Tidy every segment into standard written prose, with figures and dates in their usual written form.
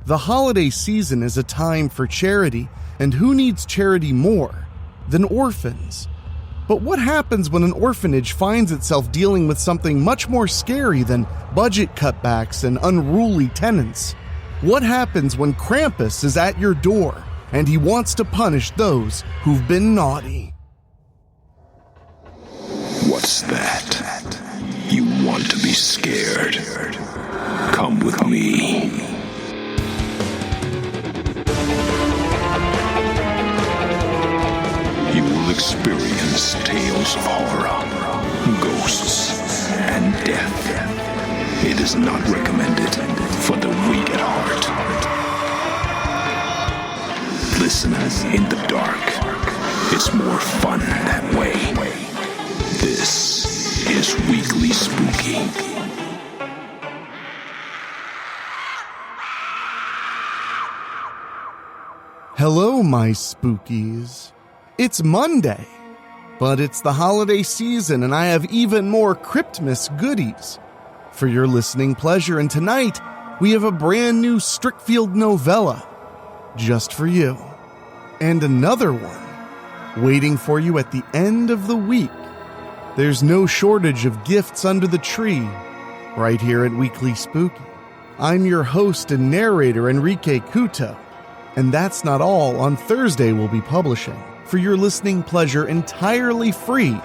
The holiday season is a time for charity, and who needs charity more than orphans? But what happens when an orphanage finds itself dealing with something much more scary than budget cutbacks and unruly tenants? What happens when Krampus is at your door and he wants to punish those who've been naughty? What's that? You want to be scared? Come with me. You will experience tales of horror, ghosts, and death. It is not recommended for the weak at heart. Listen in the dark. It's more fun that way. This is Weekly Spooky. Hello, my spookies. It's Monday, but it's the holiday season and I have even more Cryptmas goodies for your listening pleasure. And tonight, we have a brand new Strickfield novella just for you. And another one waiting for you at the end of the week. There's no shortage of gifts under the tree right here at Weekly Spooky. I'm your host and narrator, Enrique Couto. And that's not all. On Thursday, we'll be publishing, for your listening pleasure entirely free,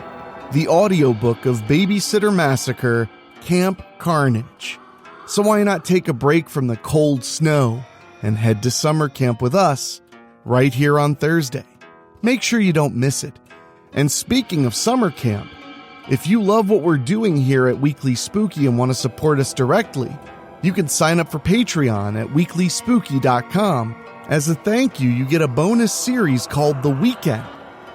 the audiobook of Babysitter Massacre, Camp Carnage. So why not take a break from the cold snow and head to summer camp with us right here on Thursday? Make sure you don't miss it. And speaking of summer camp, if you love what we're doing here at Weekly Spooky and want to support us directly, you can sign up for Patreon at weeklyspooky.com. As a thank you, you get a bonus series called The Weekend,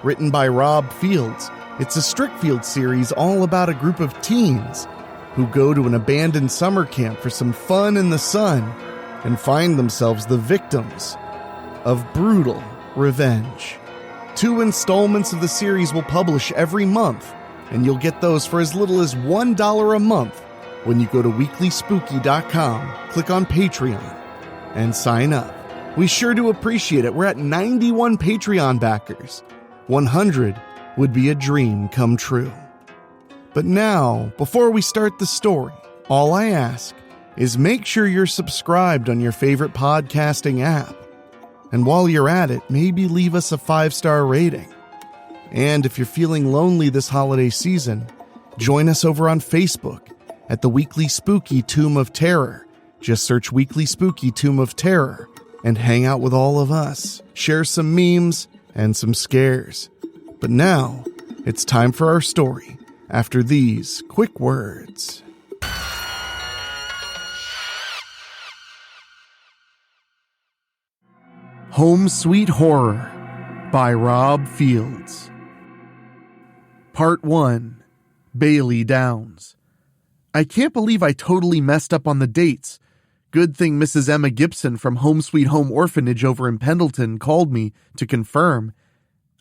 written by Rob Fields. It's a Strickfield series all about a group of teens who go to an abandoned summer camp for some fun in the sun and find themselves the victims of brutal revenge. 2 installments of the series will publish every month, and you'll get those for as little as $1 a month when you go to weeklyspooky.com, click on Patreon, and sign up. We sure do appreciate it. We're at 91 Patreon backers. 100 would be a dream come true. But now, before we start the story, all I ask is make sure you're subscribed on your favorite podcasting app. And while you're at it, maybe leave us a 5-star rating. And if you're feeling lonely this holiday season, join us over on Facebook at the Weekly Spooky Tomb of Terror. Just search Weekly Spooky Tomb of Terror and hang out with all of us, share some memes and some scares. But now, it's time for our story after these quick words. Home Sweet Horror by Rob Fields. Part 1. Bailey Downs. I can't believe I totally messed up on the dates. Good thing Mrs. Emma Gibson from Home Sweet Home Orphanage over in Pendleton called me to confirm.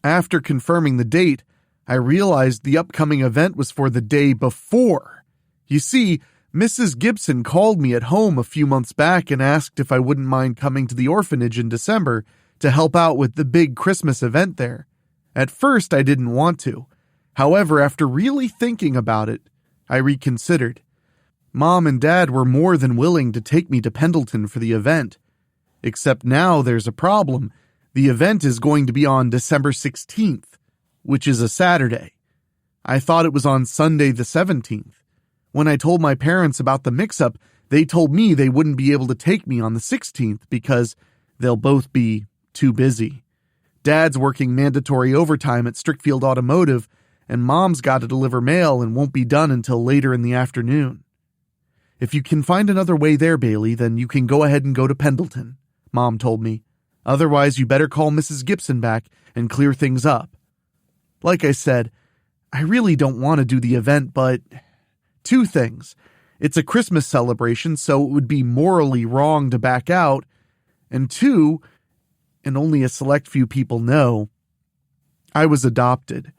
After confirming the date, I realized the upcoming event was for the day before. You see, Mrs. Gibson called me at home a few months back and asked if I wouldn't mind coming to the orphanage in December to help out with the big Christmas event there. At first, I didn't want to. However, after really thinking about it, I reconsidered. Mom and Dad were more than willing to take me to Pendleton for the event. Except now there's a problem. The event is going to be on December 16th, which is a Saturday. I thought it was on Sunday the 17th. When I told my parents about the mix-up, they told me they wouldn't be able to take me on the 16th because they'll both be too busy. Dad's working mandatory overtime at Strickfield Automotive, and Mom's got to deliver mail and won't be done until later in the afternoon. If you can find another way there, Bailey, then you can go ahead and go to Pendleton, Mom told me. Otherwise, you better call Mrs. Gibson back and clear things up. Like I said, I really don't want to do the event, but 2 things. It's a Christmas celebration, so it would be morally wrong to back out. And 2, and only a select few people know, I was adopted.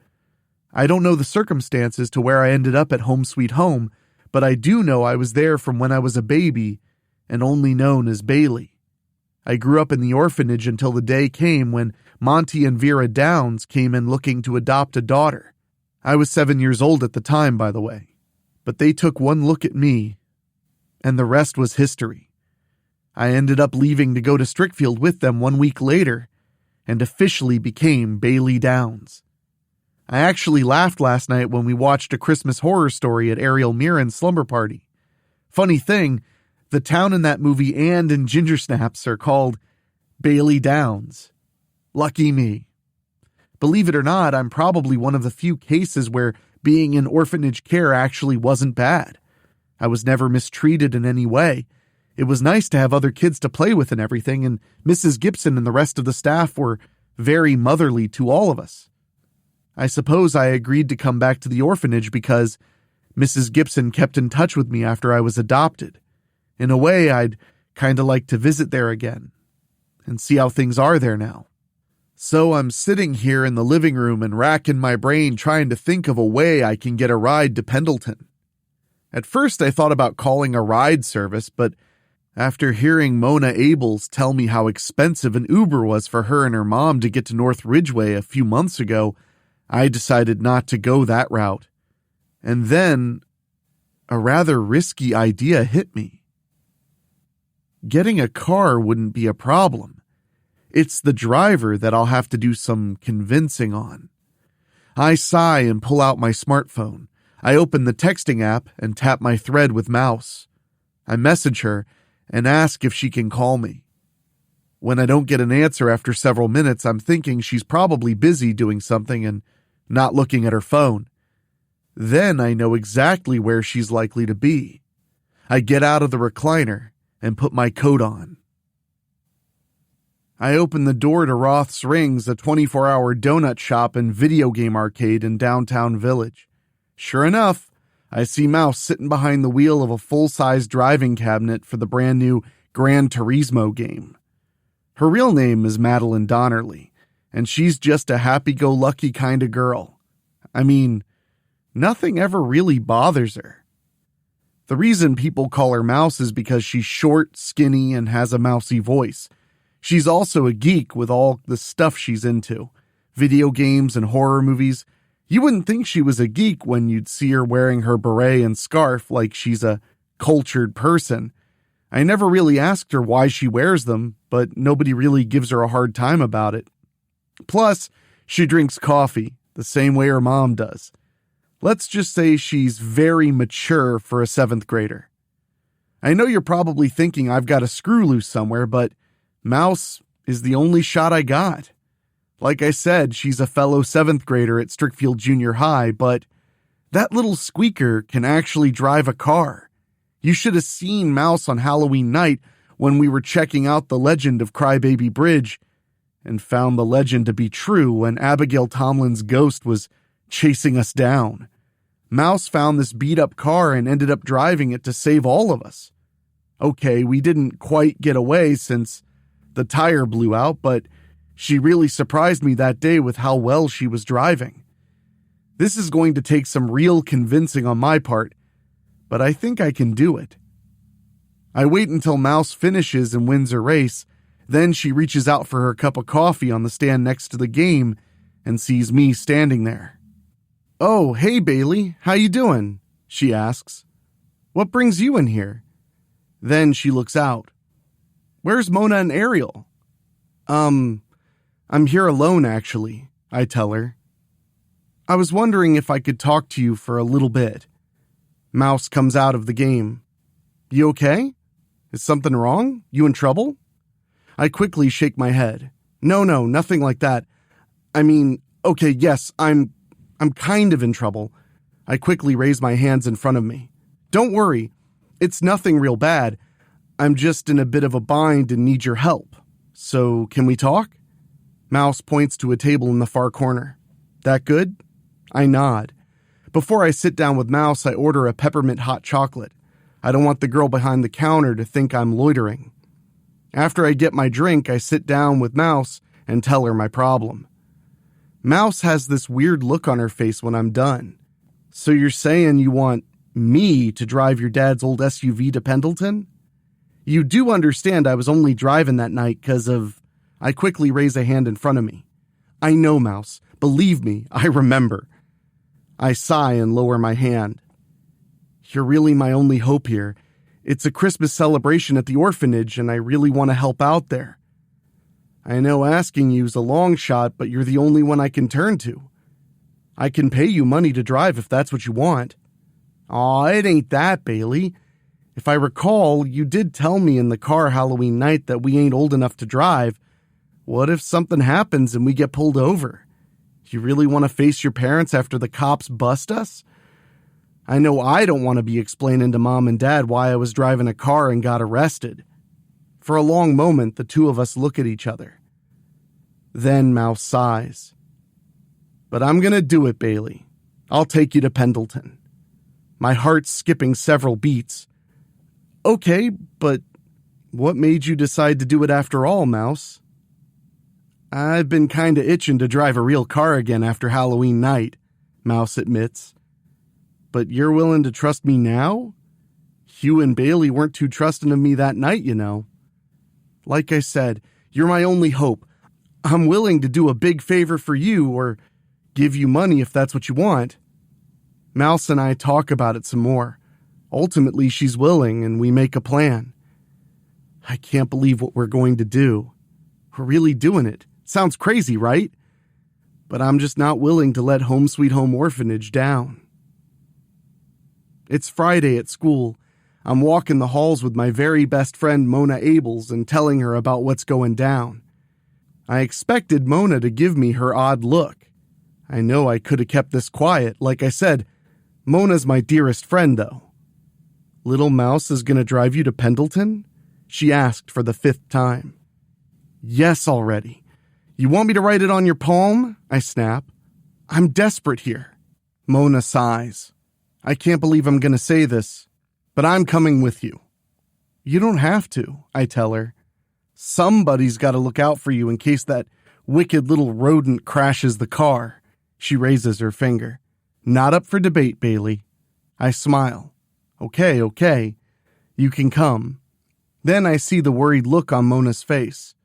I don't know the circumstances to where I ended up at Home Sweet Home, but I do know I was there from when I was a baby and only known as Bailey. I grew up in the orphanage until the day came when Monty and Vera Downs came in looking to adopt a daughter. I was 7 years old at the time, by the way. But they took one look at me, and the rest was history. I ended up leaving to go to Strickfield with them 1 week later, and officially became Bailey Downs. I actually laughed last night when we watched A Christmas Horror Story at Ariel Mirren's slumber party. Funny thing, the town in that movie and in Ginger Snaps are called Bailey Downs. Lucky me. Believe it or not, I'm probably one of the few cases where being in orphanage care actually wasn't bad. I was never mistreated in any way. It was nice to have other kids to play with and everything, and Mrs. Gibson and the rest of the staff were very motherly to all of us. I suppose I agreed to come back to the orphanage because Mrs. Gibson kept in touch with me after I was adopted. In a way, I'd kind of like to visit there again and see how things are there now. So I'm sitting here in the living room and racking my brain trying to think of a way I can get a ride to Pendleton. At first I thought about calling a ride service, but after hearing Mona Abels tell me how expensive an Uber was for her and her mom to get to North Ridgeway a few months ago, I decided not to go that route. And then a rather risky idea hit me. Getting a car wouldn't be a problem. It's the driver that I'll have to do some convincing on. I sigh and pull out my smartphone. I open the texting app and tap my thread with mouse. I message her and ask if she can call me. When I don't get an answer after several minutes, I'm thinking she's probably busy doing something and not looking at her phone. Then I know exactly where she's likely to be. I get out of the recliner and put my coat on. I open the door to Roth's Rings, a 24-hour donut shop and video game arcade in downtown Village. Sure enough, I see Mouse sitting behind the wheel of a full-size driving cabinet for the brand new Gran Turismo game. Her real name is Madeline Donnerly, and she's just a happy-go-lucky kind of girl. I mean, nothing ever really bothers her. The reason people call her Mouse is because she's short, skinny, and has a mousy voice. She's also a geek with all the stuff she's into. Video games and horror movies. You wouldn't think she was a geek when you'd see her wearing her beret and scarf like she's a cultured person. I never really asked her why she wears them, but nobody really gives her a hard time about it. Plus, she drinks coffee, the same way her mom does. Let's just say she's very mature for a 7th grader. I know you're probably thinking I've got a screw loose somewhere, but Mouse is the only shot I got. Like I said, she's a fellow 7th grader at Strickfield Junior High, but that little squeaker can actually drive a car. You should have seen Mouse on Halloween night when we were checking out the legend of Crybaby Bridge and found the legend to be true when Abigail Tomlin's ghost was chasing us down. Mouse found this beat-up car and ended up driving it to save all of us. Okay, we didn't quite get away since the tire blew out, but she really surprised me that day with how well she was driving. This is going to take some real convincing on my part, but I think I can do it. I wait until Mouse finishes and wins her race, then she reaches out for her cup of coffee on the stand next to the game and sees me standing there. "Oh, hey Bailey, how you doing?" she asks. "What brings you in here?" Then she looks out. "Where's Mona and Ariel?" I'm here alone, actually," I tell her. "I was wondering if I could talk to you for a little bit." Mouse comes out of the game. "You okay? Is something wrong? You in trouble?" I quickly shake my head. No, nothing like that. I mean, okay, yes, I'm kind of in trouble." I quickly raise my hands in front of me. "Don't worry. It's nothing real bad. I'm just in a bit of a bind and need your help. So, can we talk?" Mouse points to a table in the far corner. "That good?" I nod. Before I sit down with Mouse, I order a peppermint hot chocolate. I don't want the girl behind the counter to think I'm loitering. After I get my drink, I sit down with Mouse and tell her my problem. Mouse has this weird look on her face when I'm done. "So you're saying you want me to drive your dad's old SUV to Pendleton?" You do understand I was only driving that night because of... I quickly raise a hand in front of me. I know, Mouse. Believe me, I remember. I sigh and lower my hand. You're really my only hope here. It's a Christmas celebration at the orphanage, and I really want to help out there. I know asking you's a long shot, but you're the only one I can turn to. I can pay you money to drive if that's what you want. Aw, it ain't that, Bailey. If I recall, you did tell me in the car Halloween night that we ain't old enough to drive. What if something happens and we get pulled over? You really want to face your parents after the cops bust us? I know I don't want to be explaining to Mom and Dad why I was driving a car and got arrested. For a long moment, the two of us look at each other. Then Mouse sighs. But I'm going to do it, Bailey. I'll take you to Pendleton. My heart's skipping several beats. Okay, but what made you decide to do it after all, Mouse? I've been kinda itching to drive a real car again after Halloween night, Mouse admits. But you're willing to trust me now? Hugh and Bailey weren't too trusting of me that night, you know. Like I said, you're my only hope. I'm willing to do a big favor for you or give you money if that's what you want. Mouse and I talk about it some more. Ultimately, she's willing and we make a plan. I can't believe what we're going to do. We're really doing it. Sounds crazy, right? But I'm just not willing to let Home Sweet Home Orphanage down. It's Friday at school. I'm walking the halls with my very best friend Mona Abels and telling her about what's going down. I expected Mona to give me her odd look. I know I could have kept this quiet. Like I said, Mona's my dearest friend, though. Little Mouse is going to drive you to Pendleton? She asked for the 5th time. Yes, already. You want me to write it on your palm? I snap. I'm desperate here. Mona sighs. I can't believe I'm going to say this, but I'm coming with you. You don't have to, I tell her. Somebody's got to look out for you in case that wicked little rodent crashes the car. She raises her finger. Not up for debate, Bailey. I smile. Okay. You can come. Then I see the worried look on Mona's face.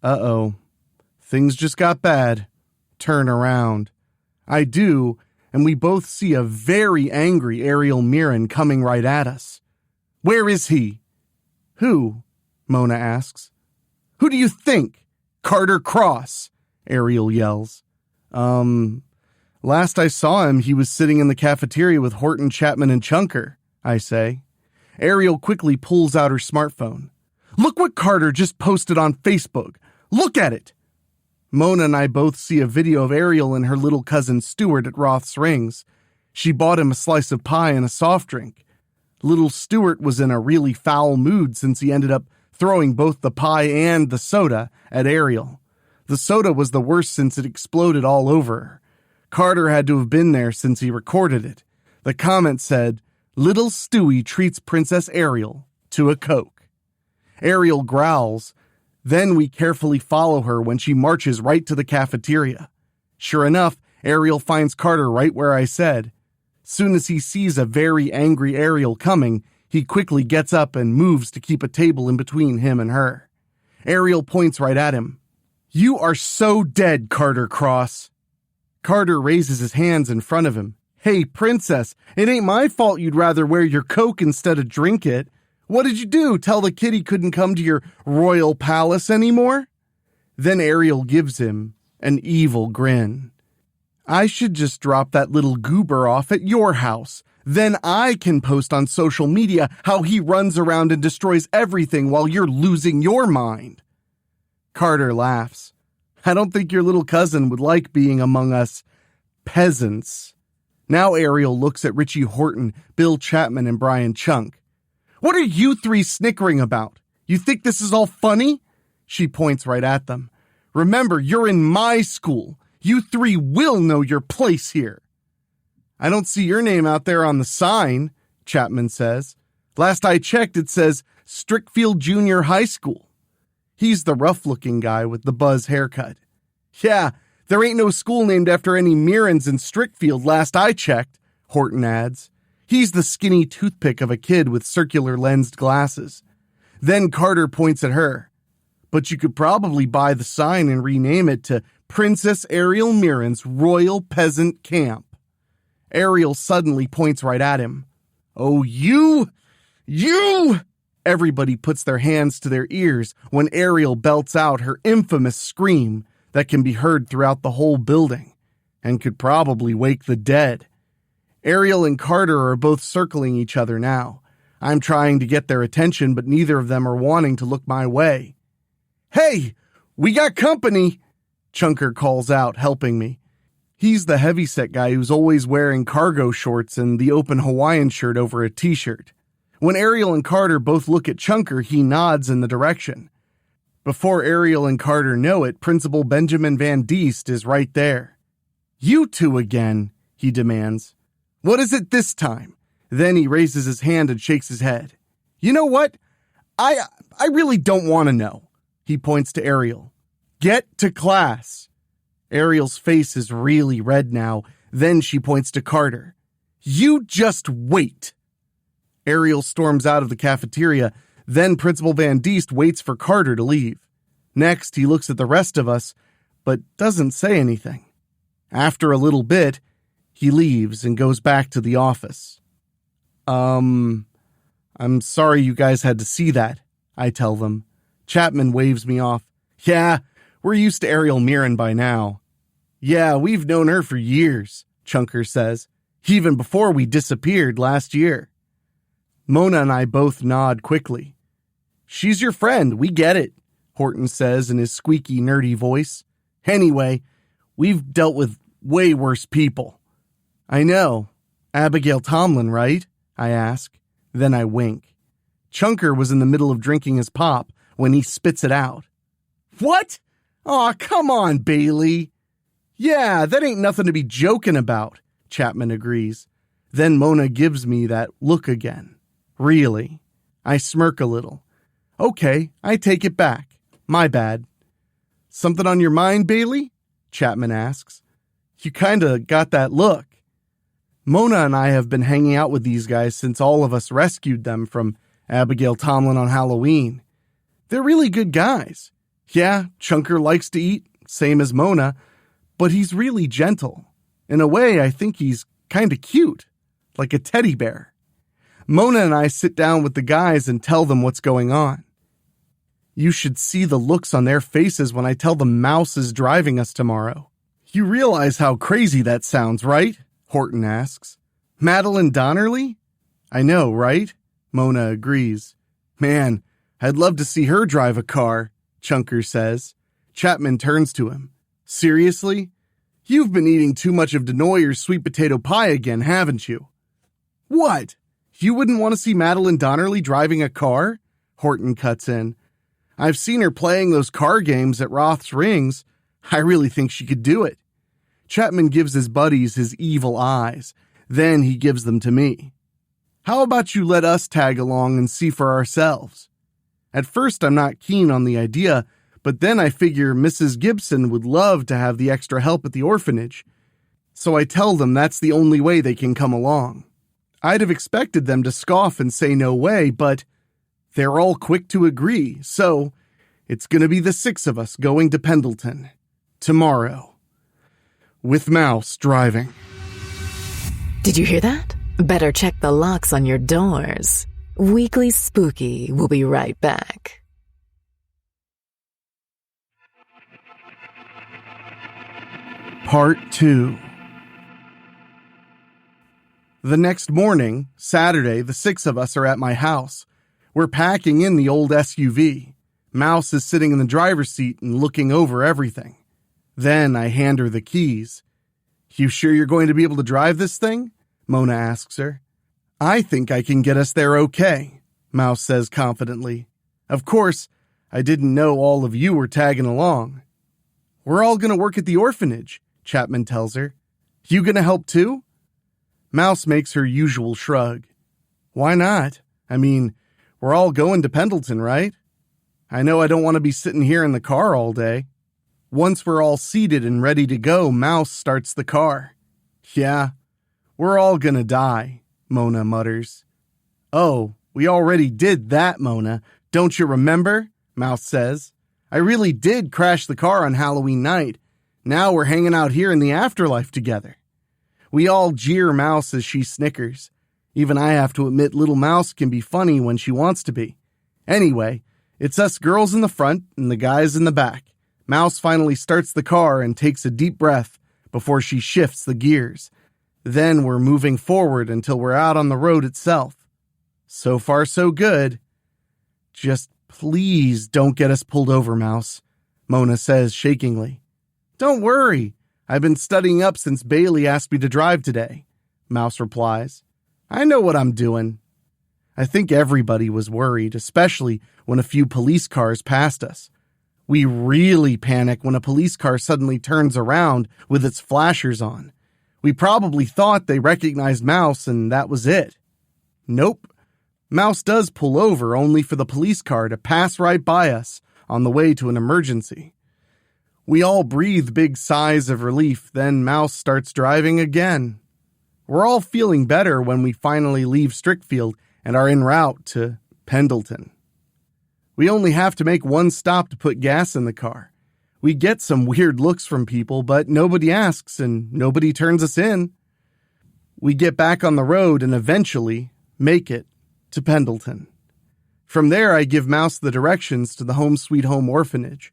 Uh-oh. Things just got bad. Turn around. I do, and we both see a very angry Ariel Mirren coming right at us. Where is he? Who? Mona asks. Who do you think? Carter Cross, Ariel yells. Last I saw him, he was sitting in the cafeteria with Horton, Chapman, and Chunker, I say. Ariel quickly pulls out her smartphone. Look what Carter just posted on Facebook. Look at it. Mona and I both see a video of Ariel and her little cousin Stuart at Roth's Rings. She bought him a slice of pie and a soft drink. Little Stuart was in a really foul mood since he ended up throwing both the pie and the soda at Ariel. The soda was the worst since it exploded all over her. Carter had to have been there since he recorded it. The comment said, Little Stewie treats Princess Ariel to a Coke. Ariel growls. Then we carefully follow her when she marches right to the cafeteria. Sure enough, Ariel finds Carter right where I said. Soon as he sees a very angry Ariel coming, he quickly gets up and moves to keep a table in between him and her. Ariel points right at him. You are so dead, Carter Cross. Carter raises his hands in front of him. Hey, Princess, it ain't my fault you'd rather wear your Coke instead of drink it. What did you do? Tell the kid he couldn't come to your royal palace anymore? Then Ariel gives him an evil grin. I should just drop that little goober off at your house. Then I can post on social media how he runs around and destroys everything while you're losing your mind. Carter laughs. I don't think your little cousin would like being among us peasants. Now Ariel looks at Richie Horton, Bill Chapman, and Brian Chunk. What are you three snickering about? You think this is all funny? She points right at them. Remember, you're in my school. You three will know your place here. I don't see your name out there on the sign, Chapman says. Last I checked, it says Strickfield Junior High School. He's the rough-looking guy with the buzz haircut. Yeah, there ain't no school named after any Mirrens in Strickfield last I checked, Horton adds. He's the skinny toothpick of a kid with circular lensed glasses. Then Carter points at her. But you could probably buy the sign and rename it to Princess Ariel Mirren's Royal Peasant Camp. Ariel suddenly points right at him. Oh, you! Everybody puts their hands to their ears when Ariel belts out her infamous scream that can be heard throughout the whole building and could probably wake the dead. Ariel and Carter are both circling each other now. I'm trying to get their attention, but neither of them are wanting to look my way. Hey, we got company, Chunker calls out, helping me. He's the heavyset guy who's always wearing cargo shorts and the open Hawaiian shirt over a t-shirt. When Ariel and Carter both look at Chunker, he nods in the direction. Before Ariel and Carter know it, Principal Benjamin Van Diest is right there. You two again, he demands. What is it this time? Then he raises his hand and shakes his head. You know what? I really don't want to know. He points to Ariel. Get to class. Ariel's face is really red now. Then she points to Carter. You just wait. Ariel storms out of the cafeteria. Then Principal Van Diest waits for Carter to leave. Next, he looks at the rest of us, but doesn't say anything. After a little bit, he leaves and goes back to the office. I'm sorry you guys had to see that, I tell them. Chapman waves me off. Yeah, we're used to Ariel Mirren by now. Yeah, we've known her for years, Chunker says, even before we disappeared last year. Mona and I both nod quickly. She's your friend, we get it, Horton says in his squeaky, nerdy voice. Anyway, we've dealt with way worse people. I know. Abigail Tomlin, right? I ask. Then I wink. Chunker was in the middle of drinking his pop when he spits it out. What? Aw, come on, Bailey. Yeah, that ain't nothing to be joking about, Chapman agrees. Then Mona gives me that look again. Really? I smirk a little. Okay, I take it back. My bad. Something on your mind, Bailey? Chapman asks. You kinda got that look. Mona and I have been hanging out with these guys since all of us rescued them from Abigail Tomlin on Halloween. They're really good guys. Yeah, Chunker likes to eat, same as Mona, but he's really gentle. In a way, I think he's kinda cute, like a teddy bear. Mona and I sit down with the guys and tell them what's going on. You should see the looks on their faces when I tell them Mouse is driving us tomorrow. You realize how crazy that sounds, right? Horton asks. Madeline Donnerly? I know, right? Mona agrees. Man, I'd love to see her drive a car, Chunker says. Chapman turns to him. Seriously? You've been eating too much of Denoyer's sweet potato pie again, haven't you? What? You wouldn't want to see Madeline Donnerly driving a car? Horton cuts in. I've seen her playing those car games at Roth's Rings. I really think she could do it. Chapman gives his buddies his evil eyes. Then he gives them to me. How about you let us tag along and see for ourselves? At first, I'm not keen on the idea, but then I figure Mrs. Gibson would love to have the extra help at the orphanage. So I tell them that's the only way they can come along. I'd have expected them to scoff and say no way, but they're all quick to agree, so it's going to be the 6 of us going to Pendleton. Tomorrow. With Mouse driving. Did you hear that? Better check the locks on your doors. Weekly Spooky will be right back. Part 2. The next morning, Saturday, the 6 of us are at my house. We're packing in the old SUV. Mouse is sitting in the driver's seat and looking over everything. Then I hand her the keys. You sure you're going to be able to drive this thing? Mona asks her. I think I can get us there okay, Mouse says confidently. Of course, I didn't know all of you were tagging along. We're all going to work at the orphanage, Chapman tells her. You going to help too? Mouse makes her usual shrug. Why not? I mean, we're all going to Pendleton, right? I know I don't want to be sitting here in the car all day. Once we're all seated and ready to go, Mouse starts the car. Yeah, we're all gonna die, Mona mutters. Oh, we already did that, Mona. Don't you remember? Mouse says. I really did crash the car on Halloween night. Now we're hanging out here in the afterlife together. We all jeer Mouse as she snickers. Even I have to admit little Mouse can be funny when she wants to be. Anyway, it's us girls in the front and the guys in the back. Mouse finally starts the car and takes a deep breath before she shifts the gears. Then we're moving forward until we're out on the road itself. So far, so good. Just please don't get us pulled over, Mouse, Mona says shakingly. Don't worry. I've been studying up since Bailey asked me to drive today, Mouse replies. I know what I'm doing. I think everybody was worried, especially when a few police cars passed us. We really panic when a police car suddenly turns around with its flashers on. We probably thought they recognized Mouse and that was it. Nope. Mouse does pull over only for the police car to pass right by us on the way to an emergency. We all breathe big sighs of relief, then Mouse starts driving again. We're all feeling better when we finally leave Strickfield and are en route to Pendleton. We only have to make one stop to put gas in the car. We get some weird looks from people, but nobody asks and nobody turns us in. We get back on the road and eventually make it to Pendleton. From there, I give Mouse the directions to the Home Sweet Home Orphanage.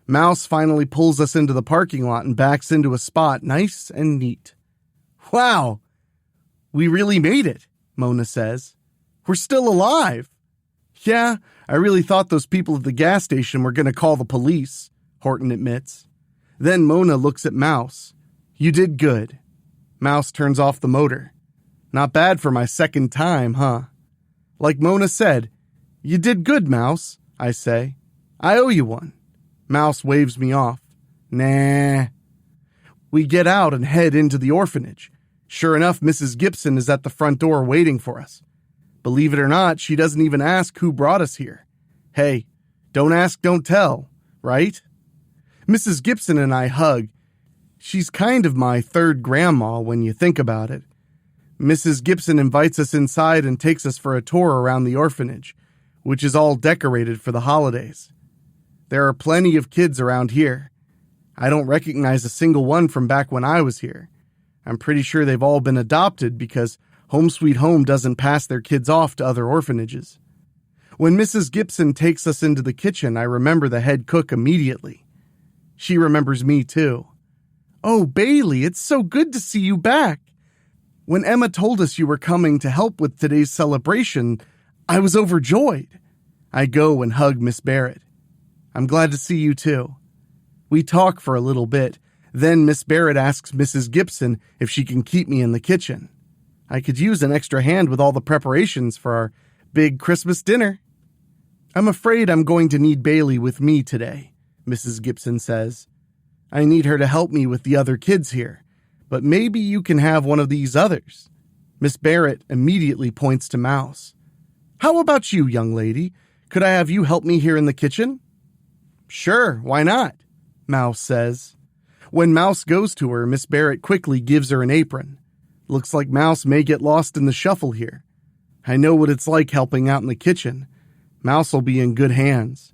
Mouse finally pulls us into the parking lot and backs into a spot nice and neat. Wow, we really made it, Mona says. We're still alive. Yeah, I really thought those people at the gas station were going to call the police, Horton admits. Then Mona looks at Mouse. You did good. Mouse turns off the motor. Not bad for my second time, huh? Like Mona said, you did good, Mouse, I say. I owe you one. Mouse waves me off. Nah. We get out and head into the orphanage. Sure enough, Mrs. Gibson is at the front door waiting for us. Believe it or not, she doesn't even ask who brought us here. Hey, don't ask, don't tell, right? Mrs. Gibson and I hug. She's kind of my third grandma when you think about it. Mrs. Gibson invites us inside and takes us for a tour around the orphanage, which is all decorated for the holidays. There are plenty of kids around here. I don't recognize a single one from back when I was here. I'm pretty sure they've all been adopted because Home Sweet Home doesn't pass their kids off to other orphanages. When Mrs. Gibson takes us into the kitchen, I remember the head cook immediately. She remembers me too. Oh, Bailey, it's so good to see you back. When Emma told us you were coming to help with today's celebration, I was overjoyed. I go and hug Miss Barrett. I'm glad to see you too. We talk for a little bit. Then Miss Barrett asks Mrs. Gibson if she can keep me in the kitchen. I could use an extra hand with all the preparations for our big Christmas dinner. I'm afraid I'm going to need Bailey with me today, Mrs. Gibson says. I need her to help me with the other kids here, but maybe you can have one of these others. Miss Barrett immediately points to Mouse. How about you, young lady? Could I have you help me here in the kitchen? Sure, why not? Mouse says. When Mouse goes to her, Miss Barrett quickly gives her an apron. Looks like Mouse may get lost in the shuffle here. I know what it's like helping out in the kitchen. Mouse will be in good hands.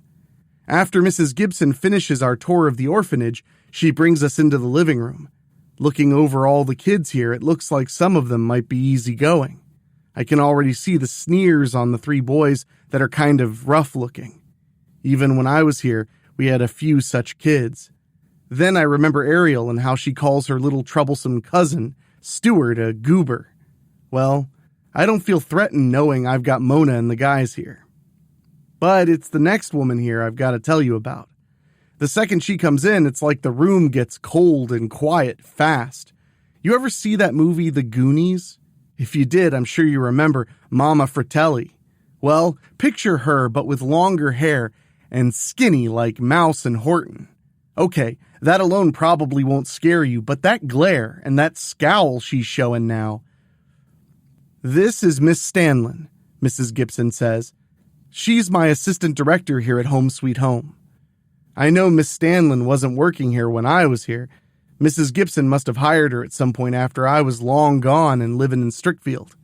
After Mrs. Gibson finishes our tour of the orphanage, she brings us into the living room. Looking over all the kids here, it looks like some of them might be easygoing. I can already see the sneers on the 3 boys that are kind of rough looking. Even when I was here, we had a few such kids. Then I remember Ariel and how she calls her little troublesome cousin, Stuart, a goober. Well, I don't feel threatened knowing I've got Mona and the guys here. But it's the next woman here I've got to tell you about. The second she comes in, it's like the room gets cold and quiet fast. You ever see that movie, The Goonies? If you did, I'm sure you remember Mama Fratelli. Well, picture her, but with longer hair and skinny like Mouse and Horton. Okay, that alone probably won't scare you, but that glare and that scowl she's showing now. This is Miss Stanlin, Mrs. Gibson says. She's my assistant director here at Home Sweet Home. I know Miss Stanlin wasn't working here when I was here. Mrs. Gibson must have hired her at some point after I was long gone and living in Strickfield.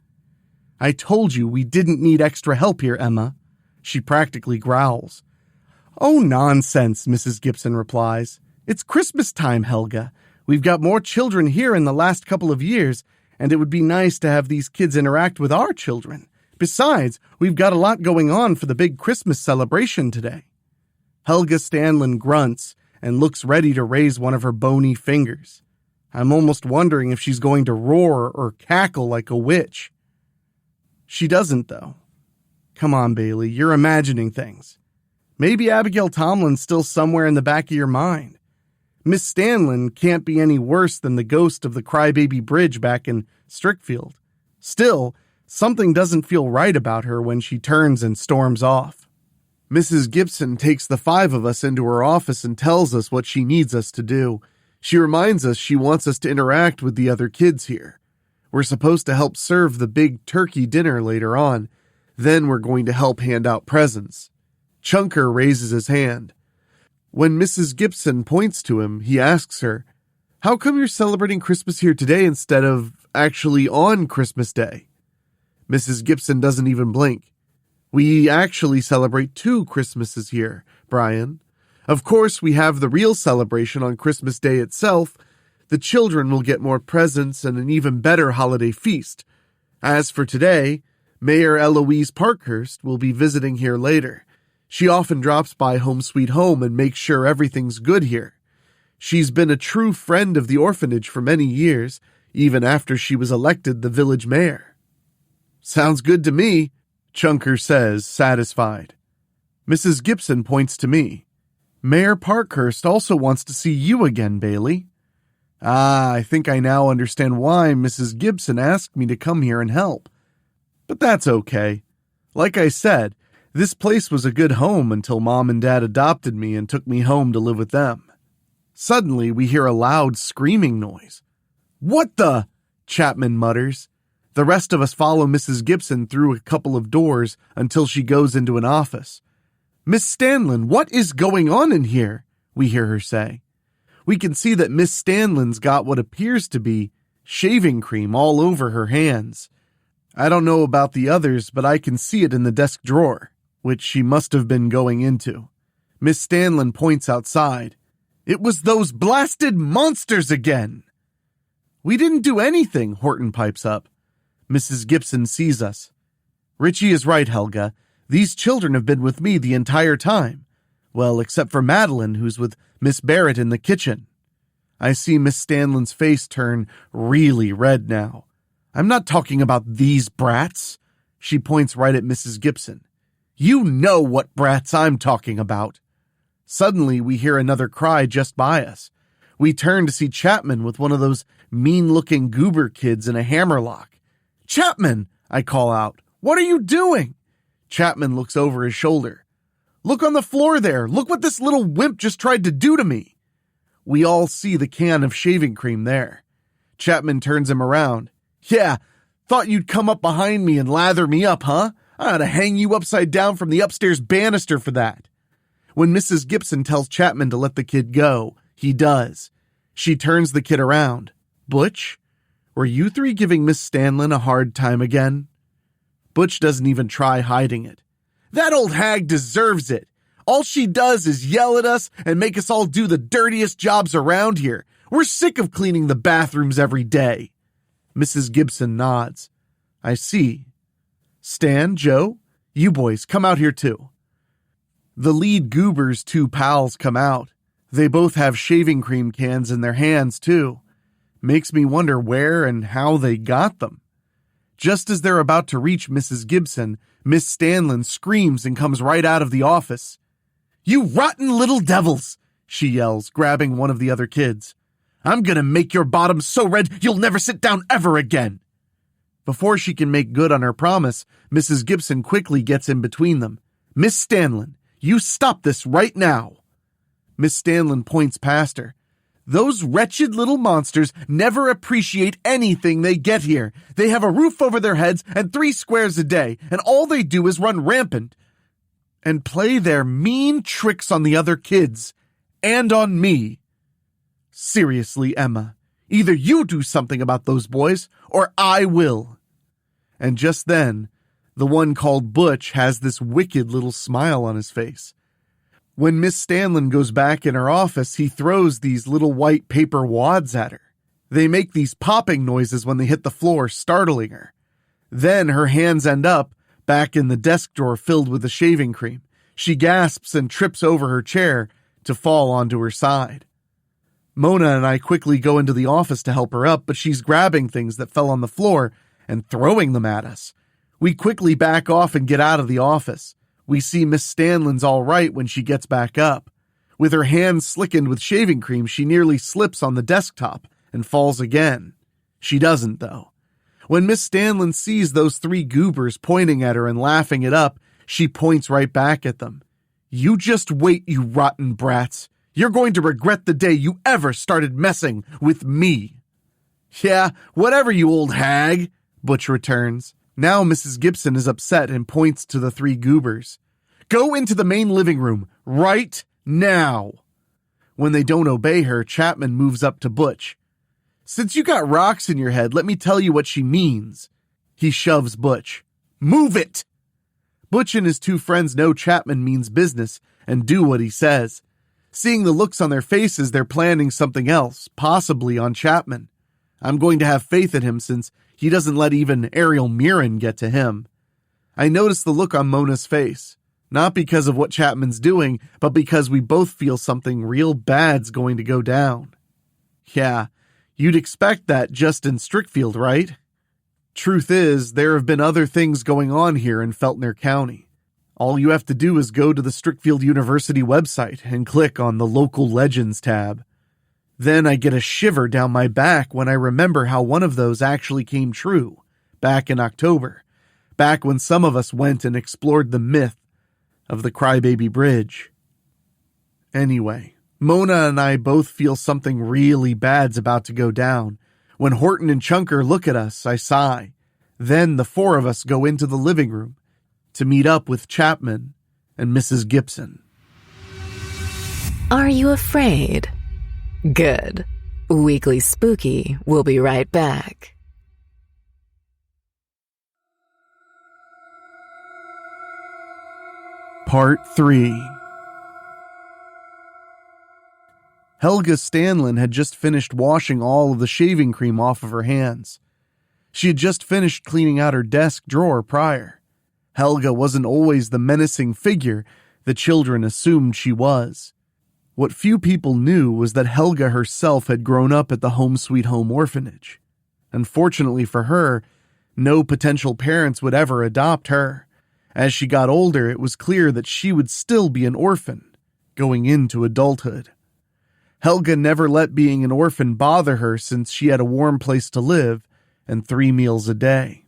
I told you we didn't need extra help here, Emma, She practically growls. "Oh, nonsense," Mrs. Gibson replies. "It's Christmas time, Helga. We've got more children here in the last couple of years, and it would be nice to have these kids interact with our children. Besides, we've got a lot going on for the big Christmas celebration today." Helga Stanlin grunts and looks ready to raise one of her bony fingers. I'm almost wondering if she's going to roar or cackle like a witch. She doesn't, though. Come on, Bailey, you're imagining things. Maybe Abigail Tomlin's still somewhere in the back of your mind. Miss Stanlin can't be any worse than the ghost of the Crybaby Bridge back in Strickfield. Still, something doesn't feel right about her when she turns and storms off. Mrs. Gibson takes the 5 of us into her office and tells us what she needs us to do. She reminds us she wants us to interact with the other kids here. We're supposed to help serve the big turkey dinner later on. Then we're going to help hand out presents. Chunker raises his hand. When Mrs. Gibson points to him, he asks her, "How come you're celebrating Christmas here today instead of actually on Christmas Day?" Mrs. Gibson doesn't even blink. "We actually celebrate 2 Christmases here, Brian. Of course, we have the real celebration on Christmas Day itself. The children will get more presents and an even better holiday feast. As for today, Mayor Eloise Parkhurst will be visiting here later. She often drops by Home Sweet Home and makes sure everything's good here. She's been a true friend of the orphanage for many years, even after she was elected the village mayor." "Sounds good to me," Chunker says, satisfied. Mrs. Gibson points to me. "Mayor Parkhurst also wants to see you again, Bailey." I think I now understand why Mrs. Gibson asked me to come here and help. But that's okay. Like I said, this place was a good home until Mom and Dad adopted me and took me home to live with them. Suddenly, we hear a loud screaming noise. "What the?" Chapman mutters. The rest of us follow Mrs. Gibson through a couple of doors until she goes into an office. "Miss Stanlin, what is going on in here?" we hear her say. We can see that Miss Stanlin's got what appears to be shaving cream all over her hands. I don't know about the others, but I can see it in the desk drawer, which she must have been going into. Miss Stanlin points outside. "It was those blasted monsters again!" "We didn't do anything," Horton pipes up. Mrs. Gibson sees us. "Richie is right, Helga. These children have been with me the entire time. Well, except for Madeline, who's with Miss Barrett in the kitchen." I see Miss Stanlin's face turn really red now. "I'm not talking about these brats." She points right at Mrs. Gibson. "You know what brats I'm talking about." Suddenly, we hear another cry just by us. We turn to see Chapman with one of those mean-looking goober kids in a hammerlock. "Chapman!" I call out. "What are you doing?" Chapman looks over his shoulder. "Look on the floor there. Look what this little wimp just tried to do to me." We all see the can of shaving cream there. Chapman turns him around. "Yeah, thought you'd come up behind me and lather me up, huh? I ought to hang you upside down from the upstairs banister for that." When Mrs. Gibson tells Chapman to let the kid go, he does. She turns the kid around. "Butch, were you 3 giving Miss Stanlin a hard time again?" Butch doesn't even try hiding it. "That old hag deserves it. All she does is yell at us and make us all do the dirtiest jobs around here. We're sick of cleaning the bathrooms every day." Mrs. Gibson nods. "I see. Stan, Joe, you boys, come out here too." The lead goober's 2 pals come out. They both have shaving cream cans in their hands too. Makes me wonder where and how they got them. Just as they're about to reach Mrs. Gibson, Miss Stanlin screams and comes right out of the office. "You rotten little devils!" she yells, grabbing one of the other kids. "I'm gonna make your bottom so red you'll never sit down ever again." Before she can make good on her promise, Mrs. Gibson quickly gets in between them. "Miss Stanlin, you stop this right now." Miss Stanlin points past her. "Those wretched little monsters never appreciate anything they get here. They have a roof over their heads and 3 squares a day, and all they do is run rampant and play their mean tricks on the other kids and on me. Seriously, Emma, either you do something about those boys or I will." And just then, The one called Butch has this wicked little smile on his face. When Miss Stanlin goes back in her office, he throws these little white paper wads at her. They make these popping noises when they hit the floor, startling her. Then her hands end up back in the desk drawer filled with the shaving cream. She gasps and trips over her chair to fall onto her side. Mona and I quickly go into the office to help her up, but she's grabbing things that fell on the floor and throwing them at us. We quickly back off and get out of the office. We see Miss Stanlin's all right when she gets back up. With her hands slickened with shaving cream, she nearly slips on the desktop and falls again. She doesn't, though. When Miss Stanlin sees those 3 goobers pointing at her and laughing it up, she points right back at them. "You just wait, you rotten brats. You're going to regret the day you ever started messing with me." "Yeah, whatever, you old hag," Butch returns. Now Mrs. Gibson is upset and points to the 3 goobers. "Go into the main living room, right now." When they don't obey her, Chapman moves up to Butch. "Since you got rocks in your head, let me tell you what she means." He shoves Butch. "Move it!" Butch and his 2 friends know Chapman means business and do what he says. Seeing the looks on their faces, they're planning something else, possibly on Chapman. I'm going to have faith in him since he doesn't let even Ariel Mirren get to him. I notice the look on Mona's face, not because of what Chapman's doing, but because we both feel something real bad's going to go down. Yeah, you'd expect that just in Strickfield, right? Truth is, there have been other things going on here in Feltner County. All you have to do is go to the Strickfield University website and click on the Local Legends tab. Then I get a shiver down my back when I remember how one of those actually came true, back in October, back when some of us went and explored the myth of the Crybaby Bridge. Anyway, Mona and I both feel something really bad's about to go down. When Horton and Chunker look at us, I sigh. Then the 4 of us go into the living room to meet up with Chapman and Mrs. Gibson. Are you afraid? Good. Weekly Spooky will be right back. Part 3. Helga Stanlin had just finished washing all of the shaving cream off of her hands. She had just finished cleaning out her desk drawer prior. Helga wasn't always the menacing figure the children assumed she was. What few people knew was that Helga herself had grown up at the Home Sweet Home Orphanage. Unfortunately for her, no potential parents would ever adopt her. As she got older, it was clear that she would still be an orphan, going into adulthood. Helga never let being an orphan bother her since she had a warm place to live and 3 meals a day.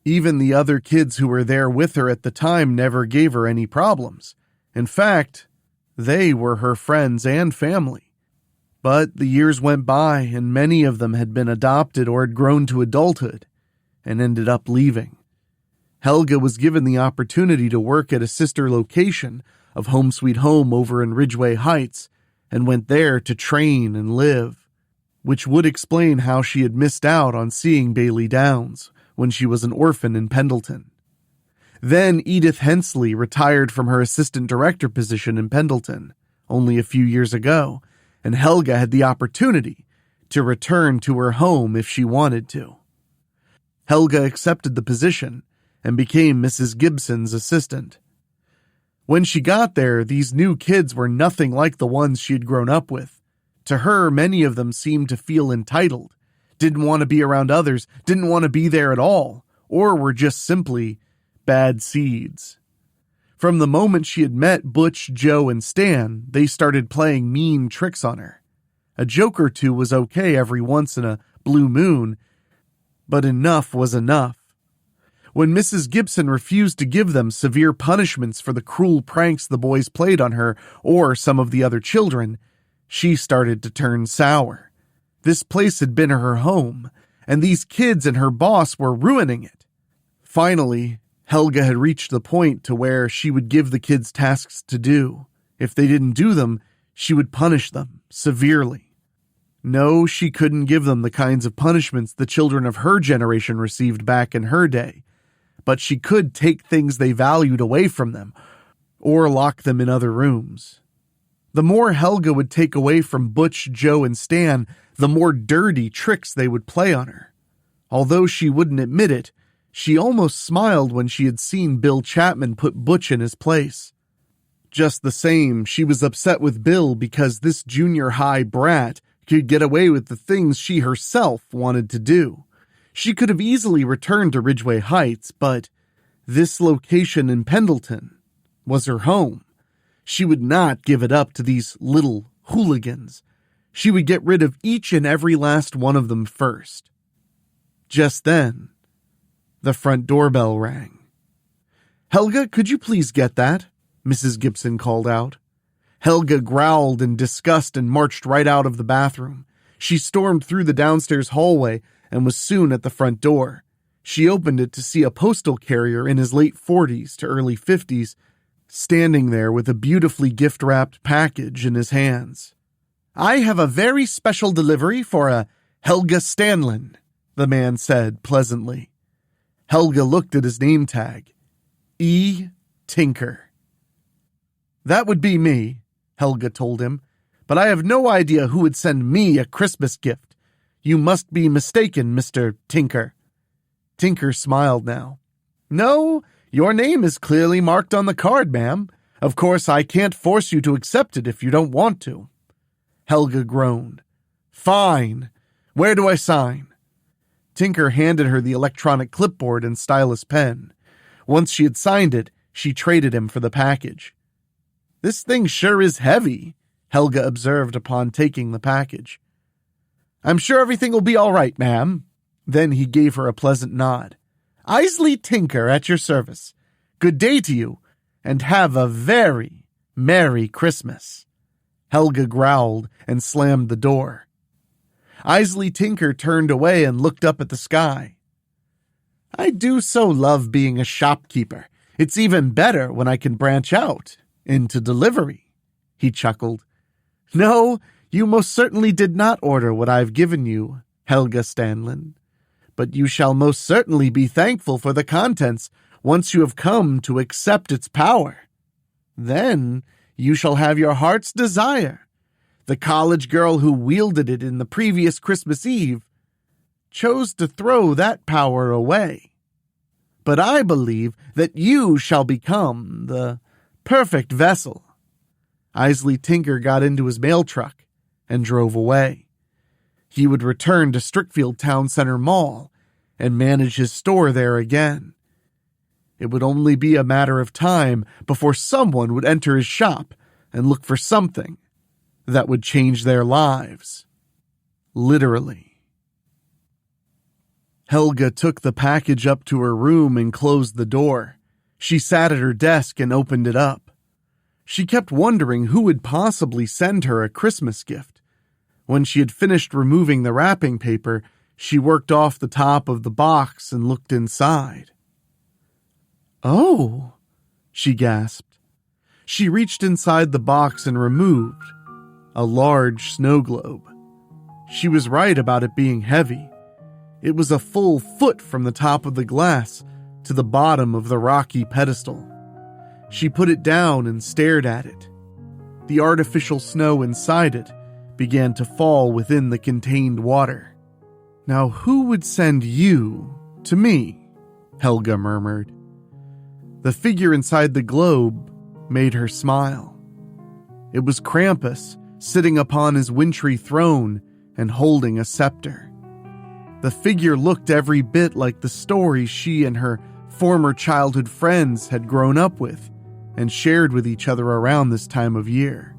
Even the other kids who were there with her at the time never gave her any problems. In fact, they were her friends and family. But the years went by and many of them had been adopted or had grown to adulthood and ended up leaving. Helga was given the opportunity to work at a sister location of Home Sweet Home over in Ridgeway Heights and went there to train and live, which would explain how she had missed out on seeing Bailey Downs when she was an orphan in Pendleton. Then Edith Hensley retired from her assistant director position in Pendleton only a few years ago, and Helga had the opportunity to return to her home if she wanted to. Helga accepted the position and became Mrs. Gibson's assistant. When she got there, these new kids were nothing like the ones she had grown up with. To her, many of them seemed to feel entitled, didn't want to be around others, didn't want to be there at all, or were just simply bad seeds. From the moment she had met Butch, Joe, and Stan, they started playing mean tricks on her. A joke or two was okay every once in a blue moon, but enough was enough. When Mrs. Gibson refused to give them severe punishments for the cruel pranks the boys played on her or some of the other children, she started to turn sour. This place had been her home, and these kids and her boss were ruining it. Finally, Helga had reached the point to where she would give the kids tasks to do. If they didn't do them, she would punish them severely. No, she couldn't give them the kinds of punishments the children of her generation received back in her day, but she could take things they valued away from them, or lock them in other rooms. The more Helga would take away from Butch, Joe, and Stan, the more dirty tricks they would play on her. Although she wouldn't admit it, she almost smiled when she had seen Bill Chapman put Butch in his place. Just the same, she was upset with Bill because this junior high brat could get away with the things she herself wanted to do. She could have easily returned to Ridgeway Heights, but this location in Pendleton was her home. She would not give it up to these little hooligans. She would get rid of each and every last one of them first. Just then, the front doorbell rang. "Helga, could you please get that?" Mrs. Gibson called out. Helga growled in disgust and marched right out of the bathroom. She stormed through the downstairs hallway and was soon at the front door. She opened it to see a postal carrier in his late 40s to early 50s standing there with a beautifully gift-wrapped package in his hands. "I have a very special delivery for a Helga Stanlin," the man said pleasantly. Helga looked at his name tag. E. Tinker. "That would be me," Helga told him, "but I have no idea who would send me a Christmas gift. You must be mistaken, Mr. Tinker." Tinker smiled now. "No, your name is clearly marked on the card, ma'am. Of course, I can't force you to accept it if you don't want to." Helga groaned. "Fine. Where do I sign?" Tinker handed her the electronic clipboard and stylus pen. Once she had signed it, she traded him for the package. "This thing sure is heavy," Helga observed upon taking the package. "I'm sure everything will be all right, ma'am." Then he gave her a pleasant nod. "Isley Tinker at your service. Good day to you, and have a very Merry Christmas." Helga growled and slammed the door. Isley Tinker turned away and looked up at the sky. "I do so love being a shopkeeper. It's even better when I can branch out into delivery," he chuckled. "No, you most certainly did not order what I've given you, Helga Stanlin. But you shall most certainly be thankful for the contents once you have come to accept its power. Then you shall have your heart's desire. The college girl who wielded it in the previous Christmas Eve chose to throw that power away. But I believe that you shall become the perfect vessel." Isley Tinker got into his mail truck and drove away. He would return to Strickfield Town Center Mall and manage his store there again. It would only be a matter of time before someone would enter his shop and look for something that would change their lives. Literally. Helga took the package up to her room and closed the door. She sat at her desk and opened it up. She kept wondering who would possibly send her a Christmas gift. When she had finished removing the wrapping paper, she worked off the top of the box and looked inside. "Oh," she gasped. She reached inside the box and removed a large snow globe. She was right about it being heavy. It was a full foot from the top of the glass to the bottom of the rocky pedestal. She put it down and stared at it. The artificial snow inside it began to fall within the contained water. "Now who would send you to me?" Helga murmured. The figure inside the globe made her smile. It was Krampus, sitting upon his wintry throne and holding a scepter. The figure looked every bit like the story she and her former childhood friends had grown up with and shared with each other around this time of year.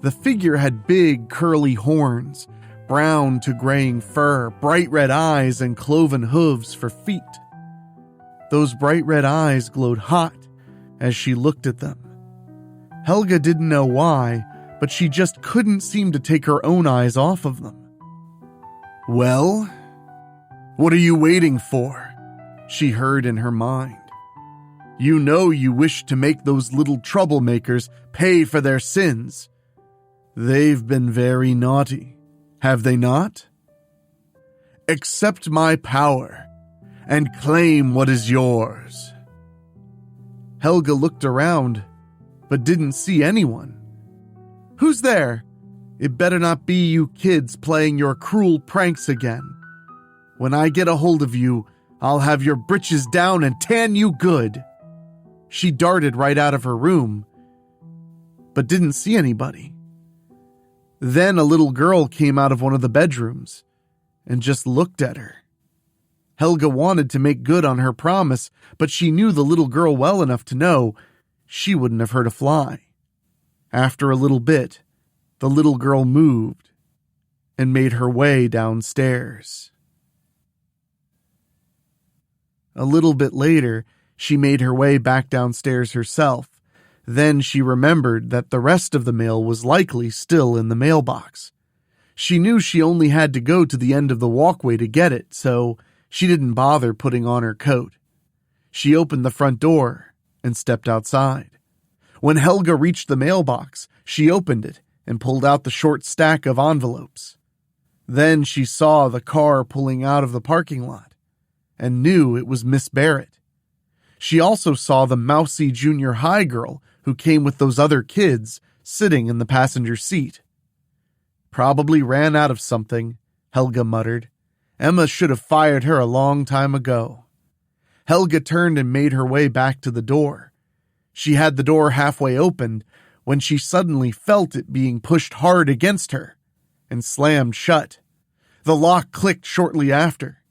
The figure had big, curly horns, brown to graying fur, bright red eyes, and cloven hooves for feet. Those bright red eyes glowed hot as she looked at them. Helga didn't know why, but she just couldn't seem to take her own eyes off of them. "Well, what are you waiting for?" she heard in her mind. "You know you wish to make those little troublemakers pay for their sins. They've been very naughty, have they not? Accept my power, and claim what is yours." Helga looked around, but didn't see anyone. "Who's there? It better not be you kids playing your cruel pranks again. When I get a hold of you, I'll have your britches down and tan you good." She darted right out of her room, but didn't see anybody. Then a little girl came out of one of the bedrooms and just looked at her. Helga wanted to make good on her promise, but she knew the little girl well enough to know she wouldn't have hurt a fly. After a little bit, the little girl moved and made her way downstairs. A little bit later, she made her way back downstairs herself. Then she remembered that the rest of the mail was likely still in the mailbox. She knew she only had to go to the end of the walkway to get it, so she didn't bother putting on her coat. She opened the front door and stepped outside. When Helga reached the mailbox, she opened it and pulled out the short stack of envelopes. Then she saw the car pulling out of the parking lot and knew it was Miss Barrett. She also saw the mousy junior high girl who came with those other kids sitting in the passenger seat. "Probably ran out of something," Helga muttered. "Emma should have fired her a long time ago." Helga turned and made her way back to the door. She had the door halfway opened when she suddenly felt it being pushed hard against her and slammed shut. The lock clicked shortly after.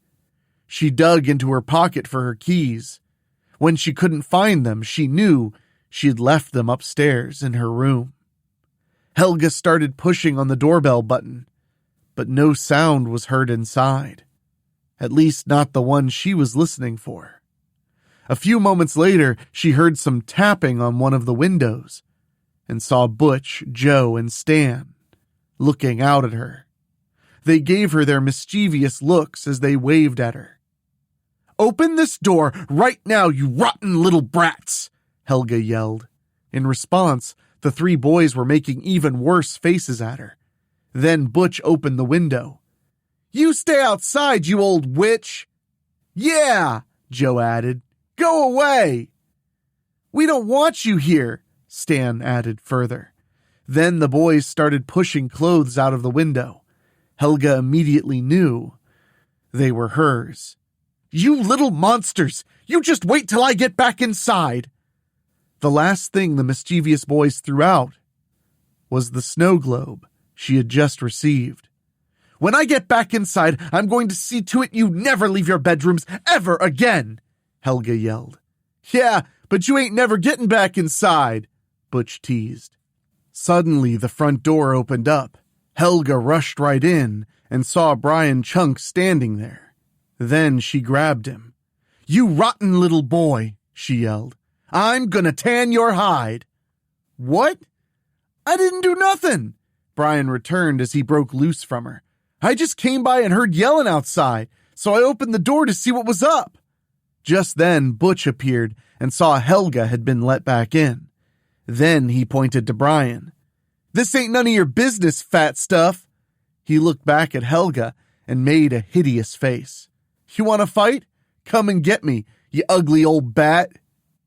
She dug into her pocket for her keys. When she couldn't find them, she knew she had left them upstairs in her room. Helga started pushing on the doorbell button, but no sound was heard inside. At least not the one she was listening for. A few moments later, she heard some tapping on one of the windows and saw Butch, Joe, and Stan looking out at her. They gave her their mischievous looks as they waved at her. "Open this door right now, you rotten little brats!" Helga yelled. In response, the three boys were making even worse faces at her. Then Butch opened the window. "You stay outside, you old witch!" "Yeah," Joe added. "Go away!" "We don't want you here," Stan added further. Then the boys started pushing clothes out of the window. Helga immediately knew they were hers. "You little monsters! You just wait till I get back inside!" The last thing the mischievous boys threw out was the snow globe she had just received. "When I get back inside, I'm going to see to it you never leave your bedrooms ever again!" Helga yelled. "Yeah, but you ain't never getting back inside," Butch teased. Suddenly, the front door opened up. Helga rushed right in and saw Brian Chunk standing there. Then she grabbed him. "You rotten little boy," she yelled. "I'm gonna tan your hide." "What? I didn't do nothing," Brian returned as he broke loose from her. "I just came by and heard yelling outside, so I opened the door to see what was up." Just then, Butch appeared and saw Helga had been let back in. Then he pointed to Brian. "This ain't none of your business, fat stuff." He looked back at Helga and made a hideous face. "You want to fight? Come and get me, you ugly old bat."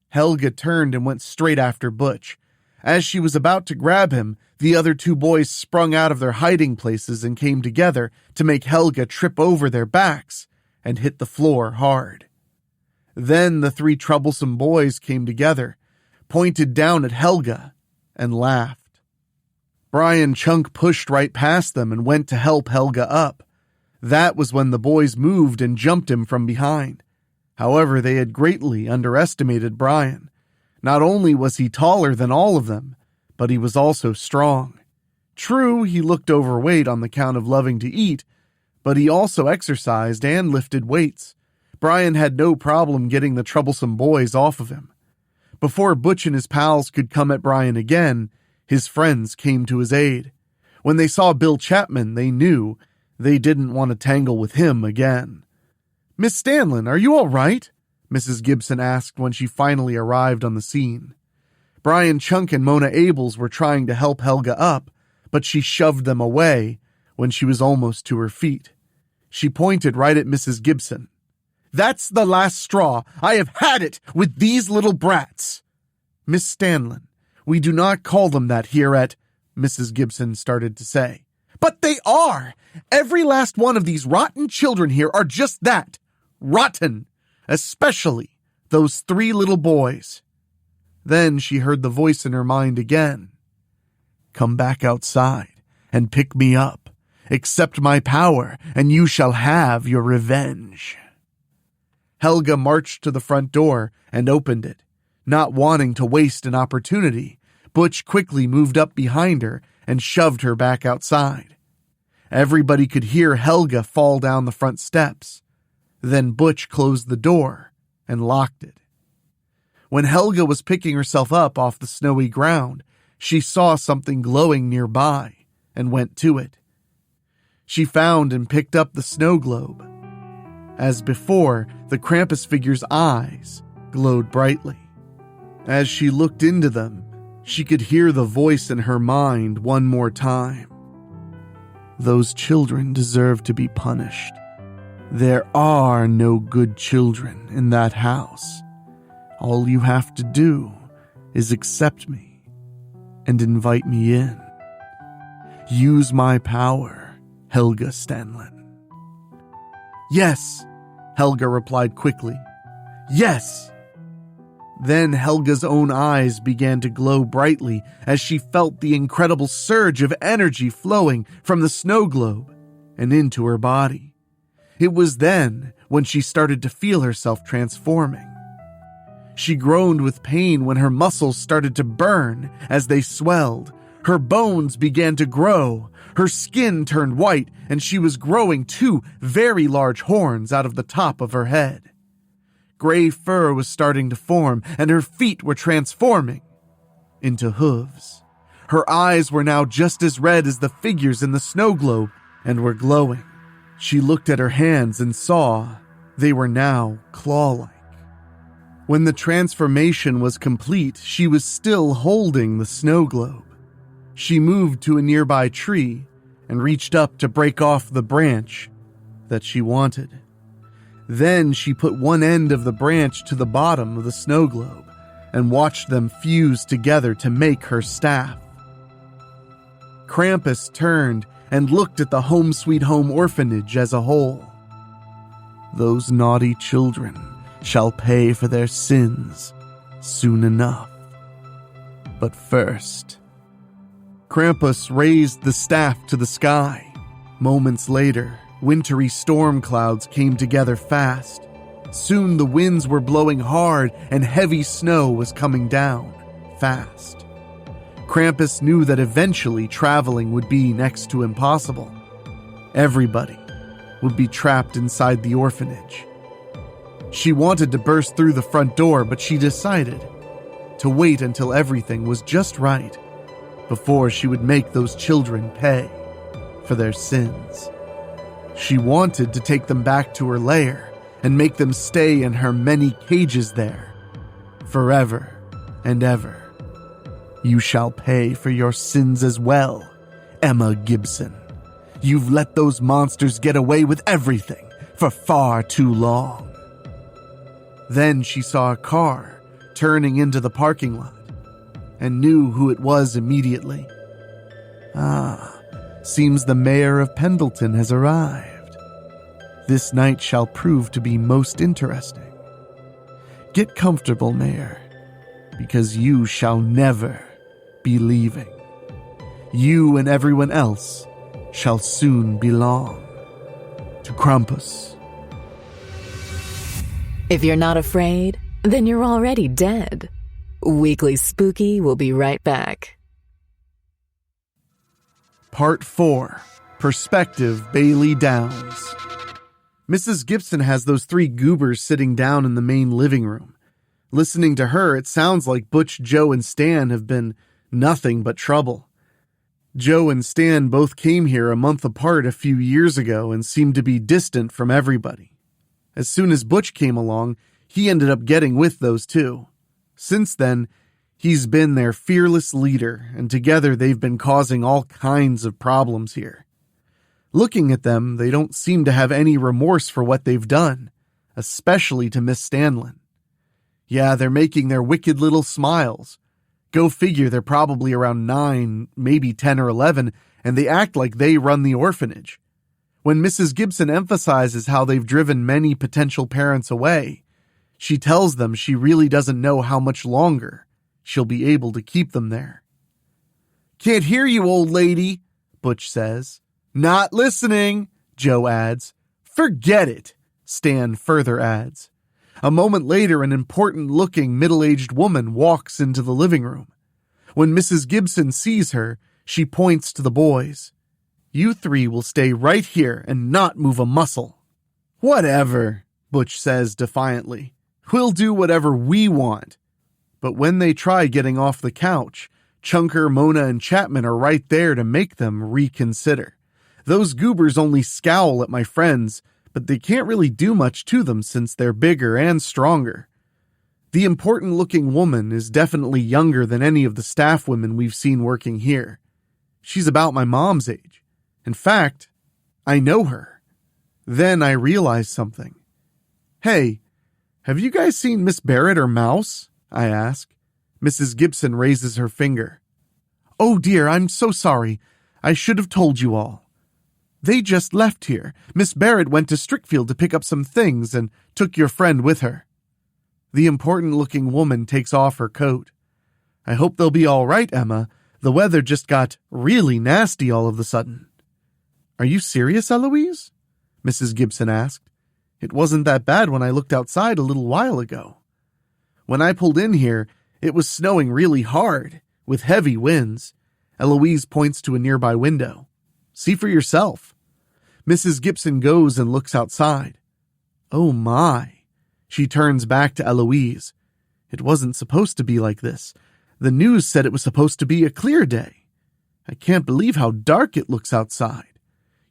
Helga turned and went straight after Butch. As she was about to grab him, the other two boys sprung out of their hiding places and came together to make Helga trip over their backs and hit the floor hard. Then the three troublesome boys came together, pointed down at Helga, and laughed. Brian Chunk pushed right past them and went to help Helga up. That was when the boys moved and jumped him from behind. However, they had greatly underestimated Brian. Not only was he taller than all of them, but he was also strong. True, he looked overweight on the count of loving to eat, but he also exercised and lifted weights. Brian had no problem getting the troublesome boys off of him. Before Butch and his pals could come at Brian again, his friends came to his aid. When they saw Bill Chapman, they knew they didn't want to tangle with him again. "Miss Stanlin, are you all right?" Mrs. Gibson asked when she finally arrived on the scene. Brian Chunk and Mona Abels were trying to help Helga up, but she shoved them away when she was almost to her feet. She pointed right at Mrs. Gibson. That's the last straw. I have had it with these little brats. Miss Stanlin, we do not call them that here at... Mrs. Gibson started to say. But they are! Every last one of these rotten children here are just that. Rotten. Especially those 3 little boys. Then she heard the voice in her mind again. Come back outside and pick me up. Accept my power, and you shall have your revenge. Helga marched to the front door and opened it. Not wanting to waste an opportunity, Butch quickly moved up behind her and shoved her back outside. Everybody could hear Helga fall down the front steps. Then Butch closed the door and locked it. When Helga was picking herself up off the snowy ground, she saw something glowing nearby and went to it. She found and picked up the snow globe. As before, the Krampus figure's eyes glowed brightly. As she looked into them, she could hear the voice in her mind one more time. Those children deserve to be punished. There are no good children in that house. All you have to do is accept me and invite me in. Use my power, Helga Stanlin. Yes, Helga replied quickly. Yes. Then Helga's own eyes began to glow brightly as she felt the incredible surge of energy flowing from the snow globe and into her body. It was then when she started to feel herself transforming. She groaned with pain when her muscles started to burn as they swelled. Her bones began to grow. Her skin turned white, and she was growing 2 very large horns out of the top of her head. Gray fur was starting to form, and her feet were transforming into hooves. Her eyes were now just as red as the figures in the snow globe and were glowing. She looked at her hands and saw they were now claw-like. When the transformation was complete, she was still holding the snow globe. She moved to a nearby tree and reached up to break off the branch that she wanted. Then she put one end of the branch to the bottom of the snow globe and watched them fuse together to make her staff. Krampus turned and looked at the Home Sweet Home Orphanage as a whole. Those naughty children shall pay for their sins soon enough. But first... Krampus raised the staff to the sky. Moments later, wintry storm clouds came together fast. Soon the winds were blowing hard and heavy snow was coming down fast. Krampus knew that eventually traveling would be next to impossible. Everybody would be trapped inside the orphanage. She wanted to burst through the front door, but she decided to wait until everything was just right before she would make those children pay for their sins. She wanted to take them back to her lair and make them stay in her many cages there, forever and ever. You shall pay for your sins as well, Emma Gibson. You've let those monsters get away with everything for far too long. Then she saw a car turning into the parking lot and knew who it was immediately. Seems the mayor of Pendleton has arrived. This night shall prove to be most interesting. Get comfortable, Mayor, because you shall never be leaving. You and everyone else shall soon belong to Krampus. If you're not afraid, then you're already dead. Weekly Spooky will be right back. Part 4. Perspective Bailey Downs. Mrs. Gibson has those 3 goobers sitting down in the main living room. Listening to her, it sounds like Butch, Joe, and Stan have been nothing but trouble. Joe and Stan both came here a month apart a few years ago and seemed to be distant from everybody. As soon as Butch came along, he ended up getting with those 2. Since then, he's been their fearless leader, and together they've been causing all kinds of problems here. Looking at them, they don't seem to have any remorse for what they've done. especially to Miss Stanlin. Yeah, they're making their wicked little smiles. Go figure, they're probably around 9, maybe 10 or 11, and they act like they run the orphanage. When Mrs. Gibson emphasizes how they've driven many potential parents away, she tells them she really doesn't know how much longer she'll be able to keep them there. "Can't hear you, old lady," Butch says. "Not listening," Joe adds. "Forget it," Stan further adds. A moment later, an important-looking middle-aged woman walks into the living room. When Mrs. Gibson sees her, she points to the boys. "You 3 will stay right here and not move a muscle." "Whatever," Butch says defiantly. "We'll do whatever we want." But when they try getting off the couch, Chunker, Mona, and Chapman are right there to make them reconsider. Those goobers only scowl at my friends, but they can't really do much to them since they're bigger and stronger. The important-looking woman is definitely younger than any of the staff women we've seen working here. She's about my mom's age. In fact, I know her. Then I realize something. "Hey, have you guys seen Miss Barrett or Mouse?" I ask. Mrs. Gibson raises her finger. "Oh dear, I'm so sorry. I should have told you all. They just left here. Miss Barrett went to Strickfield to pick up some things and took your friend with her." The important-looking woman takes off her coat. "I hope they'll be all right, Emma. The weather just got really nasty all of a sudden." "Are you serious, Eloise?" Mrs. Gibson asked. "It wasn't that bad when I looked outside a little while ago. When I pulled in here, it was snowing really hard, with heavy winds." Eloise points to a nearby window. "See for yourself." Mrs. Gibson goes and looks outside. "Oh my." She turns back to Eloise. "It wasn't supposed to be like this. The news said it was supposed to be a clear day. I can't believe how dark it looks outside.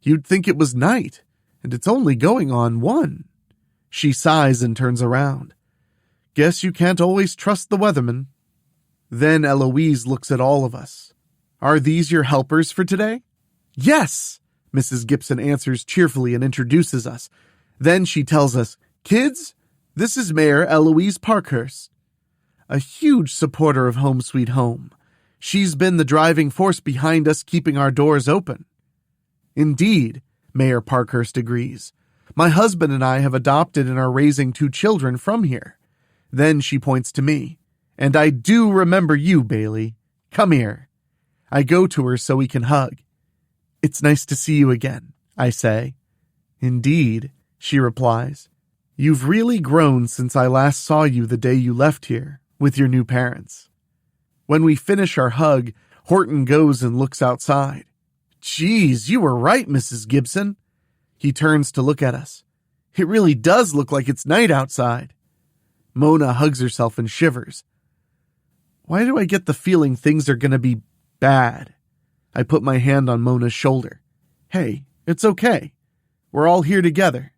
You'd think it was night, and it's only going on 1. She sighs and turns around. "Guess you can't always trust the weatherman." Then Eloise looks at all of us. "Are these your helpers for today?" "Yes," Mrs. Gibson answers cheerfully and introduces us. Then she tells us, "Kids, this is Mayor Eloise Parkhurst, a huge supporter of Home Sweet Home. She's been the driving force behind us keeping our doors open." "Indeed," Mayor Parkhurst agrees. "My husband and I have adopted and are raising 2 children from here." Then she points to me. "And I do remember you, Bailey. Come here." I go to her so we can hug. "It's nice to see you again," I say. "Indeed," she replies. "You've really grown since I last saw you the day you left here with your new parents." When we finish our hug, Horton goes and looks outside. "Geez, you were right, Mrs. Gibson." He turns to look at us. "It really does look like it's night outside." Mona hugs herself and shivers. Why do I get the feeling things are going to be bad? I put my hand on Mona's shoulder. "Hey, it's okay. We're all here together."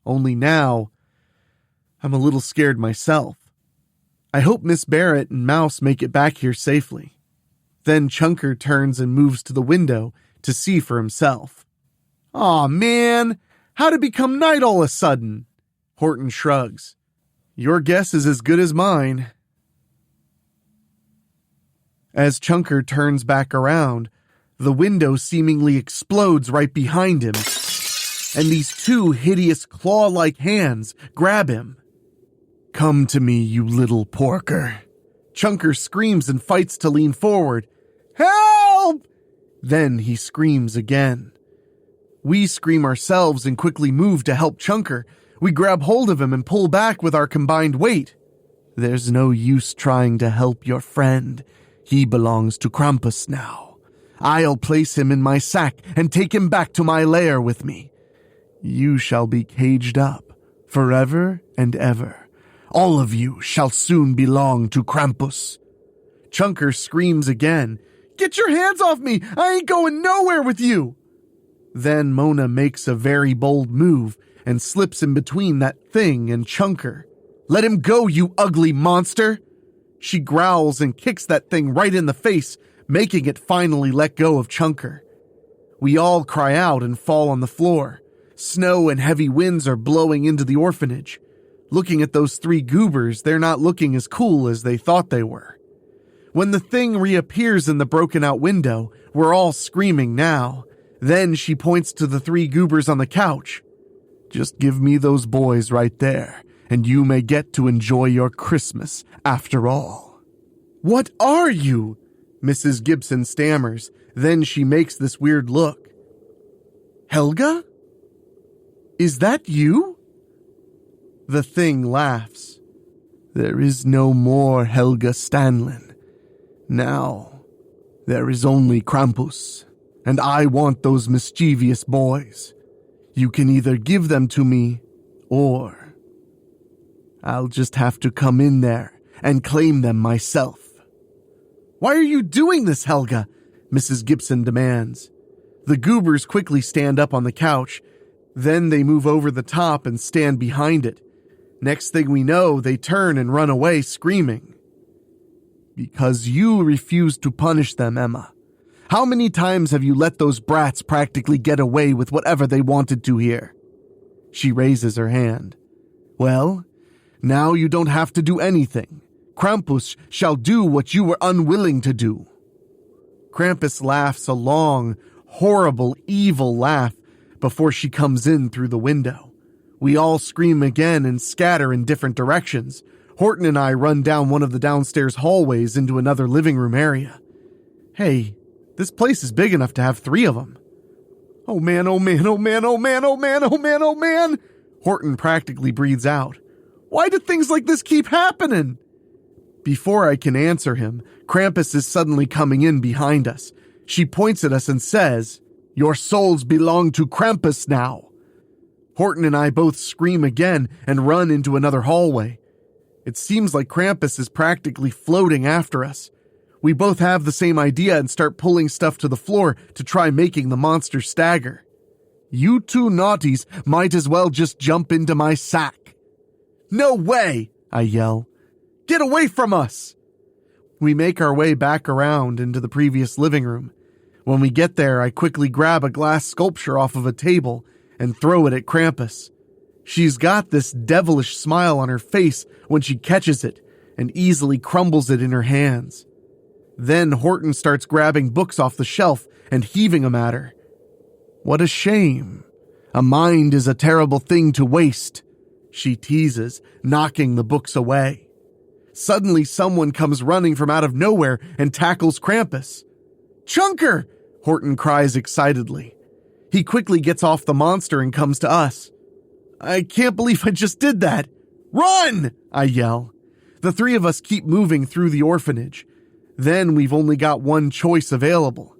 Only now, I'm a little scared myself. I hope Miss Barrett and Mouse make it back here safely. Then Chunker turns and moves to the window to see for himself. "Aw, man, how'd it become night all of a sudden?" Horton shrugs. "Your guess is as good as mine." As Chunker turns back around, the window seemingly explodes right behind him, and these 2 hideous claw-like hands grab him. "Come to me, you little porker." Chunker screams and fights to lean forward. "Help!" Then he screams again. We scream ourselves and quickly move to help Chunker. We grab hold of him and pull back with our combined weight. "There's no use trying to help your friend. He belongs to Krampus now. I'll place him in my sack and take him back to my lair with me. You shall be caged up forever and ever. All of you shall soon belong to Krampus." Chunker screams again. "Get your hands off me! I ain't going nowhere with you!" Then Mona makes a very bold move and slips in between that thing and Chunker. "Let him go, you ugly monster!" She growls and kicks that thing right in the face, making it finally let go of Chunker. We all cry out and fall on the floor. Snow and heavy winds are blowing into the orphanage. Looking at those 3 goobers, they're not looking as cool as they thought they were. When the thing reappears in the broken-out window, we're all screaming now. Then she points to the 3 goobers on the couch. "Just give me those boys right there, and you may get to enjoy your Christmas after all." "What are you?" Mrs. Gibson stammers. Then she makes this weird look. "Helga? Is that you?" The thing laughs. "There is no more Helga Stanlin. Now, there is only Krampus, and I want those mischievous boys. You can either give them to me, or I'll just have to come in there and claim them myself." "Why are you doing this, Helga?" Mrs. Gibson demands. The goobers quickly stand up on the couch. Then they move over the top and stand behind it. Next thing we know, they turn and run away screaming. "Because you refuse to punish them, Emma. How many times have you let those brats practically get away with whatever they wanted to here?" She raises her hand. "Well, now you don't have to do anything. Krampus shall do what you were unwilling to do." Krampus laughs a long, horrible, evil laugh before she comes in through the window. We all scream again and scatter in different directions. Horton and I run down one of the downstairs hallways into another living room area. "Hey, this place is big enough to have 3 of them." "Oh man, oh man, oh man, oh man, oh man, oh man, oh man!" Horton practically breathes out. "Why do things like this keep happening?" Before I can answer him, Krampus is suddenly coming in behind us. She points at us and says, "Your souls belong to Krampus now." Horton and I both scream again and run into another hallway. It seems like Krampus is practically floating after us. We both have the same idea and start pulling stuff to the floor to try making the monster stagger. "You 2 naughties might as well just jump into my sack." "No way!" I yell. "Get away from us!" We make our way back around into the previous living room. When we get there, I quickly grab a glass sculpture off of a table and throw it at Krampus. She's got this devilish smile on her face when she catches it and easily crumbles it in her hands. Then Horton starts grabbing books off the shelf and heaving them at her. "What a shame. A mind is a terrible thing to waste," she teases, knocking the books away. Suddenly someone comes running from out of nowhere and tackles Krampus. "Chunker!" Horton cries excitedly. He quickly gets off the monster and comes to us. "I can't believe I just did that." "Run!" I yell. The 3 of us keep moving through the orphanage. Then we've only got one choice available,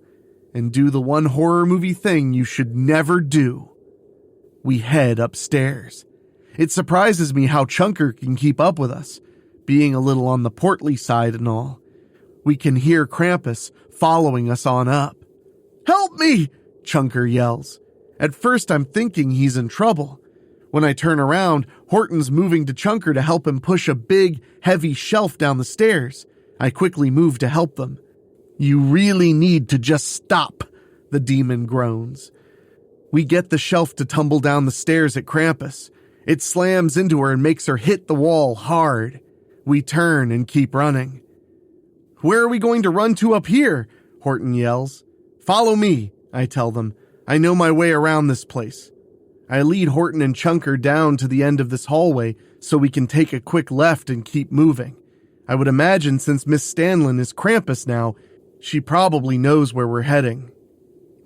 and do the one horror movie thing you should never do. We head upstairs. It surprises me how Chunker can keep up with us, being a little on the portly side and all. We can hear Krampus following us on up. "Help me!" Chunker yells. At first I'm thinking he's in trouble. When I turn around, Horton's moving to Chunker to help him push a big, heavy shelf down the stairs. I quickly move to help them. "You really need to just stop," the demon groans. We get the shelf to tumble down the stairs at Krampus. It slams into her and makes her hit the wall hard. We turn and keep running. "Where are we going to run to up here?" Horton yells. "Follow me," I tell them. "I know my way around this place." I lead Horton and Chunker down to the end of this hallway so we can take a quick left and keep moving. I would imagine since Miss Stanlin is Krampus now, she probably knows where we're heading.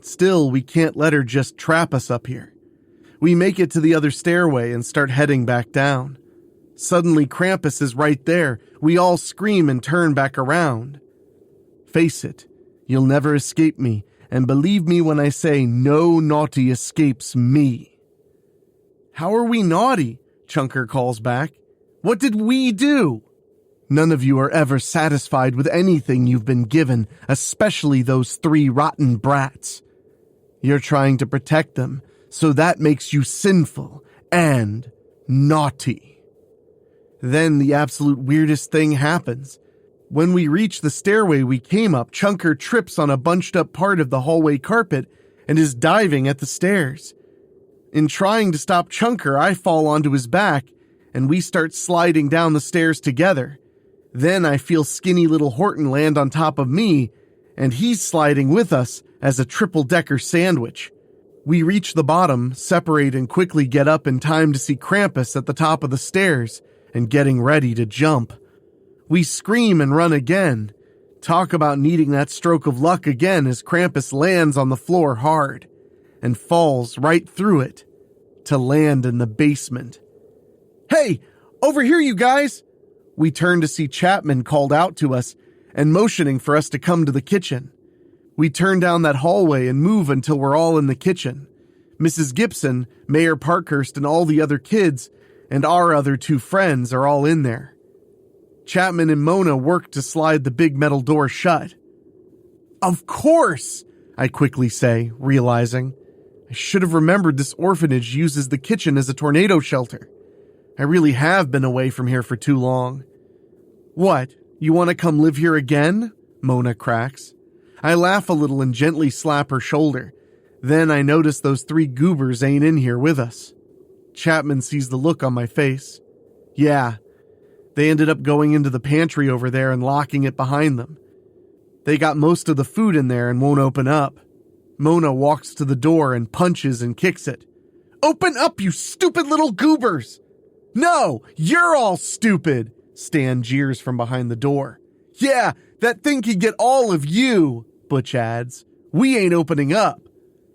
Still, we can't let her just trap us up here. We make it to the other stairway and start heading back down. Suddenly, Krampus is right there. We all scream and turn back around. Face it, you'll never escape me, and believe me when I say no naughty escapes me. "How are we naughty?" Chunker calls back. "What did we do?" "None of you are ever satisfied with anything you've been given, especially those 3 rotten brats. You're trying to protect them, so that makes you sinful and naughty." Then the absolute weirdest thing happens. When we reach the stairway we came up, Chunker trips on a bunched up part of the hallway carpet and is diving at the stairs. In trying to stop Chunker, I fall onto his back, and we start sliding down the stairs together. Then I feel skinny little Horton land on top of me, and he's sliding with us as a triple-decker sandwich. We reach the bottom, separate, and quickly get up in time to see Krampus at the top of the stairs and getting ready to jump. We scream and run again. Talk about needing that stroke of luck again as Krampus lands on the floor hard and falls right through it to land in the basement. "Hey, over here, you guys!" We turn to see Chapman called out to us and motioning for us to come to the kitchen. We turn down that hallway and move until we're all in the kitchen. Mrs. Gibson, Mayor Parkhurst, and all the other kids, and our other two friends are all in there. Chapman and Mona work to slide the big metal door shut. "Of course," I quickly say, realizing I should have remembered this orphanage uses the kitchen as a tornado shelter. I really have been away from here for too long. "What, you want to come live here again?" Mona cracks. I laugh a little and gently slap her shoulder. Then I notice those 3 goobers ain't in here with us. Chapman sees the look on my face. Yeah, they ended up going into the pantry over there and locking it behind them. They got most of the food in there and won't open up. Mona walks to the door and punches and kicks it. "Open up, you stupid little goobers!" "No, you're all stupid!" Stan jeers from behind the door. "Yeah, that thing can get all of you," Butch adds. "We ain't opening up."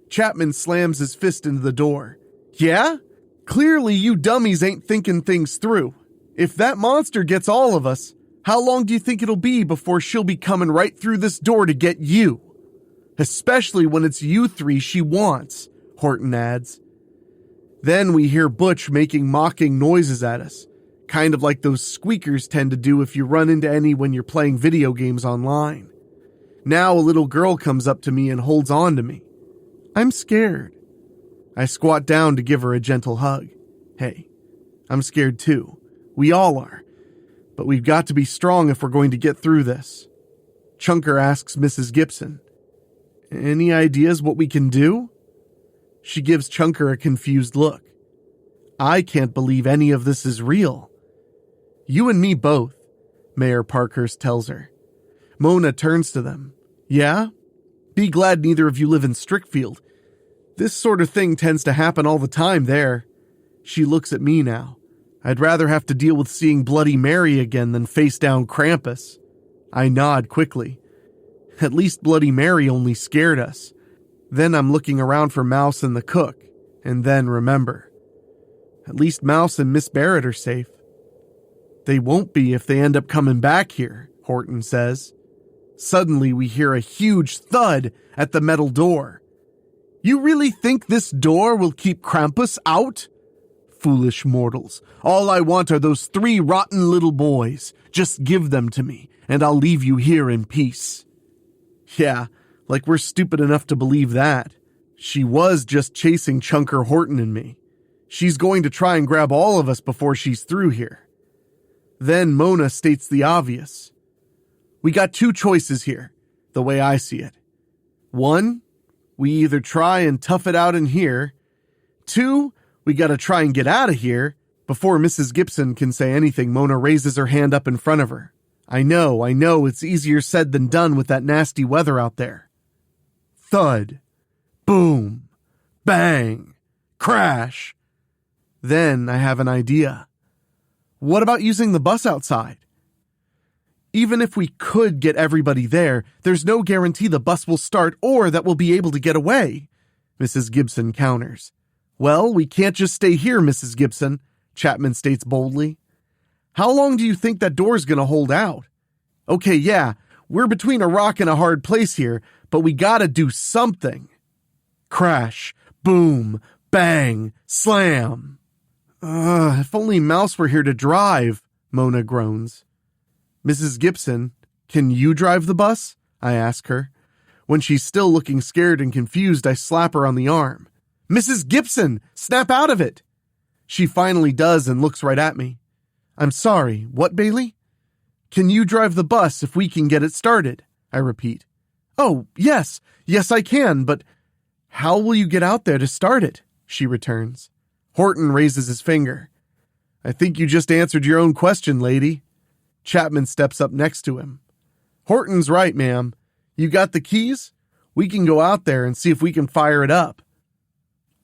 Chapman slams his fist into the door. "Yeah? Clearly you dummies ain't thinking things through. If that monster gets all of us, how long do you think it'll be before she'll be coming right through this door to get you? Especially when it's you 3 she wants," Horton adds. Then we hear Butch making mocking noises at us, kind of like those squeakers tend to do if you run into any when you're playing video games online. Now a little girl comes up to me and holds on to me. I'm scared. I squat down to give her a gentle hug. Hey, I'm scared too. We all are. But we've got to be strong if we're going to get through this. Chunker asks Mrs. Gibson, "Any ideas what we can do?" She gives Chunker a confused look. I can't believe any of this is real. "You and me both," Mayor Parkhurst tells her. Mona turns to them. "Yeah? Be glad neither of you live in Strickfield. This sort of thing tends to happen all the time there." She looks at me now. I'd rather have to deal with seeing Bloody Mary again than face down Krampus. I nod quickly. At least Bloody Mary only scared us. Then I'm looking around for Mouse and the cook, and then remember. At least Mouse and Miss Barrett are safe. "They won't be if they end up coming back here," Horton says. Suddenly we hear a huge thud at the metal door. "You really think this door will keep Krampus out? Foolish mortals. All I want are those 3 rotten little boys. Just give them to me, and I'll leave you here in peace." Yeah, like we're stupid enough to believe that. She was just chasing Chunker, Horton, and me. She's going to try and grab all of us before she's through here. Then Mona states the obvious. We got 2 choices here, the way I see it. 1, we either try and tough it out in here. 2, we gotta try and get out of here. Before Mrs. Gibson can say anything, Mona raises her hand up in front of her. I know, it's easier said than done with that nasty weather out there. Thud. Boom. Bang. Crash. Then I have an idea. What about using the bus outside? Even if we could get everybody there, there's no guarantee the bus will start or that we'll be able to get away, Mrs. Gibson counters. Well, we can't just stay here, Mrs. Gibson, Chapman states boldly. How long do you think that door's gonna hold out? Okay, yeah, we're between a rock and a hard place here, but we gotta do something. Crash, boom, bang, slam. If only Mouse were here to drive, Mona groans. Mrs. Gibson, can you drive the bus? I ask her. When she's still looking scared and confused, I slap her on the arm. Mrs. Gibson, snap out of it! She finally does and looks right at me. I'm sorry, what, Bailey? Can you drive the bus if we can get it started? I repeat. Oh, yes I can, but how will you get out there to start it? she returns. Horton raises his finger. I think you just answered your own question, lady. Chapman steps up next to him. Horton's right, ma'am. You got the keys? We can go out there and see if we can fire it up.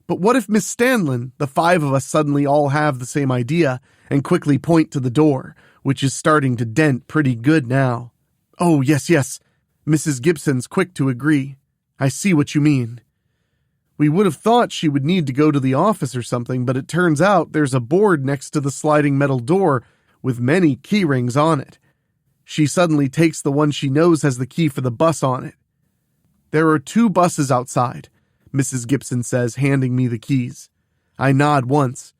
But what if Miss Stanlin, the 5 of us suddenly all have the same idea and quickly point to the door, which is starting to dent pretty good now. Oh, yes. Mrs. Gibson's quick to agree. I see what you mean. We would have thought she would need to go to the office or something, but it turns out there's a board next to the sliding metal door with many key rings on it. She suddenly takes the one she knows has the key for the bus on it. There are 2 buses outside, Mrs. Gibson says, handing me the keys. I nod once.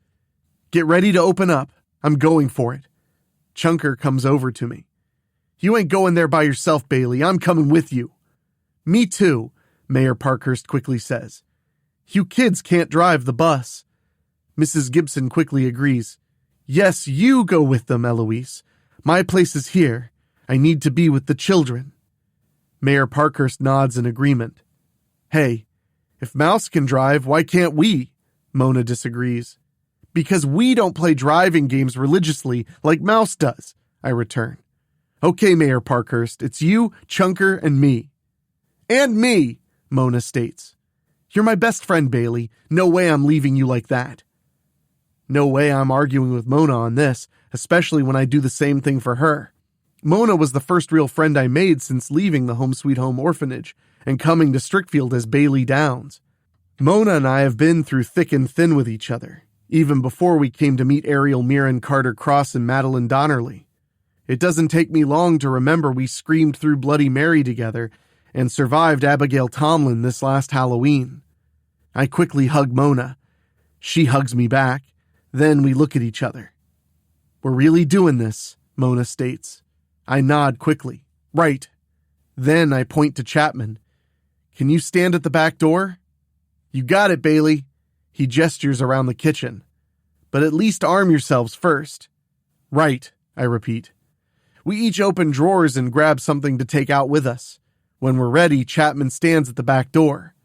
Get ready to open up. I'm going for it. Chunker comes over to me. You ain't going there by yourself, Bailey. I'm coming with you. Me too, Mayor Parkhurst quickly says. You kids can't drive the bus. Mrs. Gibson quickly agrees. Yes, you go with them, Eloise. My place is here. I need to be with the children. Mayor Parkhurst nods in agreement. Hey, if Mouse can drive, why can't we? Mona disagrees. Because we don't play driving games religiously like Mouse does, I return. Okay, Mayor Parkhurst, it's you, Chunker, and me. And me, Mona states. You're my best friend, Bailey. No way I'm leaving you like that. No way I'm arguing with Mona on this, especially when I do the same thing for her. Mona was the first real friend I made since leaving the Home Sweet Home Orphanage and coming to Strickfield as Bailey Downs. Mona and I have been through thick and thin with each other, even before we came to meet Ariel Mirren, Carter Cross, and Madeline Donnerly. It doesn't take me long to remember we screamed through Bloody Mary together and survived Abigail Tomlin this last Halloween. I quickly hug Mona. She hugs me back. Then we look at each other. We're really doing this, Mona states. I nod quickly. Right. Then I point to Chapman. Can you stand at the back door? You got it, Bailey. He gestures around the kitchen. But at least arm yourselves first. Right, I repeat. We each open drawers and grab something to take out with us. When we're ready, Chapman stands at the back door.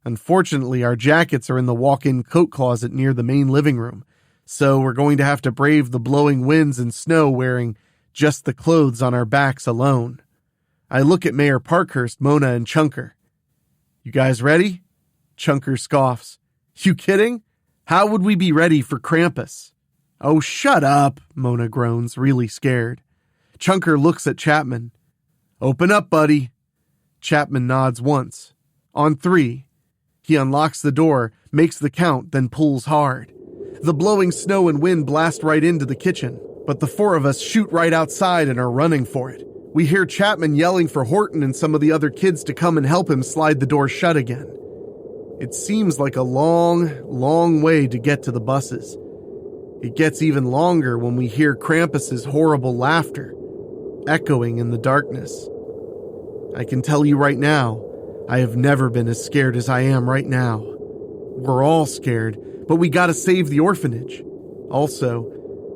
Unfortunately, our jackets are in the walk-in coat closet near the main living room, so we're going to have to brave the blowing winds and snow wearing just the clothes on our backs alone. I look at Mayor Parkhurst, Mona, and Chunker. You guys ready? Chunker scoffs. You kidding? How would we be ready for Krampus? Oh, shut up, Mona groans, really scared. Chunker looks at Chapman. Open up, buddy. Chapman nods once. On 3. He unlocks the door, makes the count, then pulls hard. The blowing snow and wind blast right into the kitchen, but the 4 of us shoot right outside and are running for it. We hear Chapman yelling for Horton and some of the other kids to come and help him slide the door shut again. It seems like a long, long way to get to the buses. It gets even longer when we hear Krampus's horrible laughter, echoing in the darkness. I can tell you right now, I have never been as scared as I am right now. We're all scared, but we gotta save the orphanage. Also,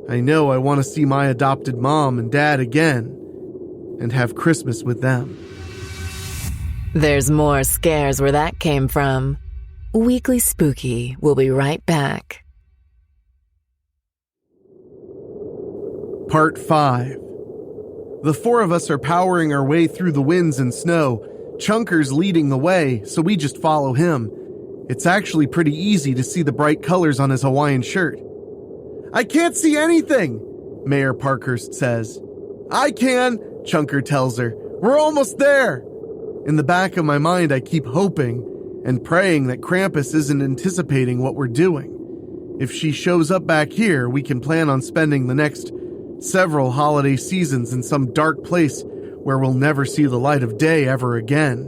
I know I want to see my adopted mom and dad again and have Christmas with them. There's more scares where that came from. Weekly Spooky will be right back. Part 5. The 4 of us are powering our way through the winds and snow. Chunker's leading the way, so we just follow him. It's actually pretty easy to see the bright colors on his Hawaiian shirt. I can't see anything, Mayor Parkhurst says. I can, Chunker tells her. We're almost there. In the back of my mind, I keep hoping and praying that Krampus isn't anticipating what we're doing. If she shows up back here, we can plan on spending the next several holiday seasons in some dark place where we'll never see the light of day ever again.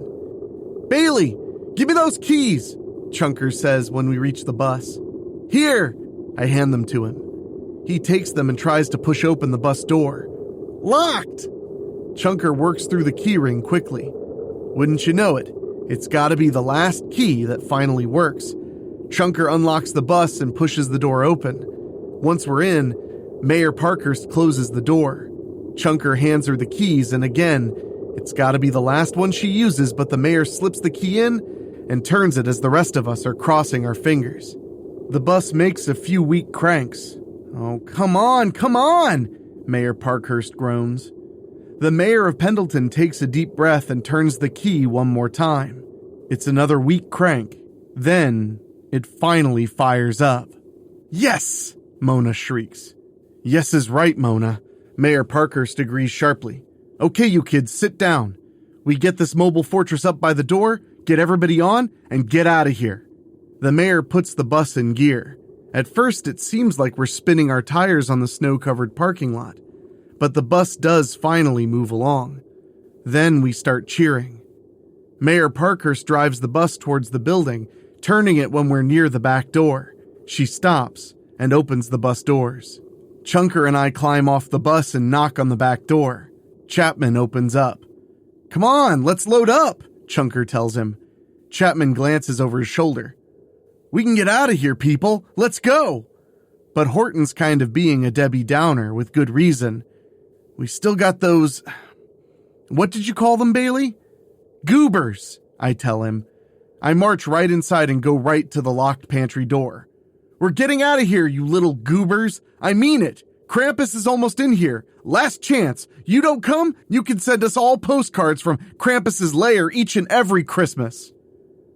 Bailey, give me those keys, Chunker says when we reach the bus. Here, I hand them to him. He takes them and tries to push open the bus door. Locked! Chunker works through the keyring quickly. Wouldn't you know it, it's gotta be the last key that finally works. Chunker unlocks the bus and pushes the door open. Once we're in, Mayor Parkhurst closes the door. Chunker hands her the keys, and again, it's gotta be the last one she uses, but the mayor slips the key in and turns it as the rest of us are crossing our fingers. The bus makes a few weak cranks. Oh, come on, Mayor Parkhurst groans. The mayor of Pendleton takes a deep breath and turns the key one more time. It's another weak crank. Then, it finally fires up. Yes! Mona shrieks. Yes is right, Mona. Mayor Parkhurst agrees sharply. Okay, you kids, sit down. We get this mobile fortress up by the door, get everybody on, and get out of here. The mayor puts the bus in gear. At first, it seems like we're spinning our tires on the snow-covered parking lot. But the bus does finally move along. Then we start cheering. Mayor Parkhurst drives the bus towards the building, turning it when we're near the back door. She stops and opens the bus doors. Chunker and I climb off the bus and knock on the back door. Chapman opens up. Come on, let's load up, Chunker tells him. Chapman glances over his shoulder. We can get out of here, people. Let's go. But Horton's kind of being a Debbie Downer with good reason. We still got those... What did you call them, Bailey? Goobers, I tell him. I march right inside and go right to the locked pantry door. We're getting out of here, you little goobers. I mean it. Krampus is almost in here. Last chance. You don't come, you can send us all postcards from Krampus's lair each and every Christmas.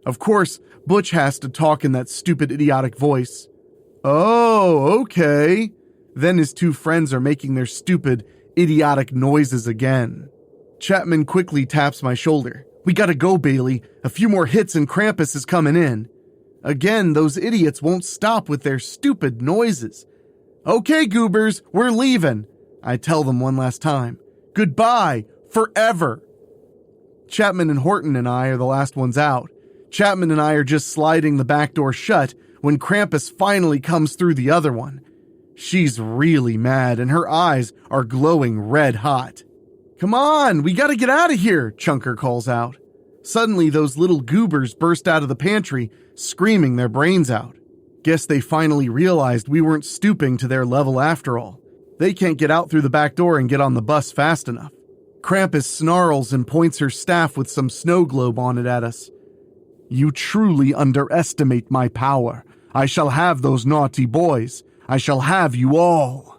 Of course, Butch has to talk in that stupid, idiotic voice. Oh, okay. Then his two friends are making their stupid, idiotic noises again. Chapman quickly taps my shoulder. We gotta go, Bailey. A few more hits and Krampus is coming in. Again, those idiots won't stop with their stupid noises. Okay, goobers, we're leaving. I tell them one last time. Goodbye, forever. Chapman and Horton and I are the last ones out. Chapman and I are just sliding the back door shut when Krampus finally comes through the other one. She's really mad and her eyes are glowing red hot. Come on, we gotta get out of here, Chunker calls out. Suddenly, those little goobers burst out of the pantry, screaming their brains out. Guess they finally realized we weren't stooping to their level after all. They can't get out through the back door and get on the bus fast enough. Krampus snarls and points her staff with some snow globe on it at us. You truly underestimate my power. I shall have those naughty boys. I shall have you all.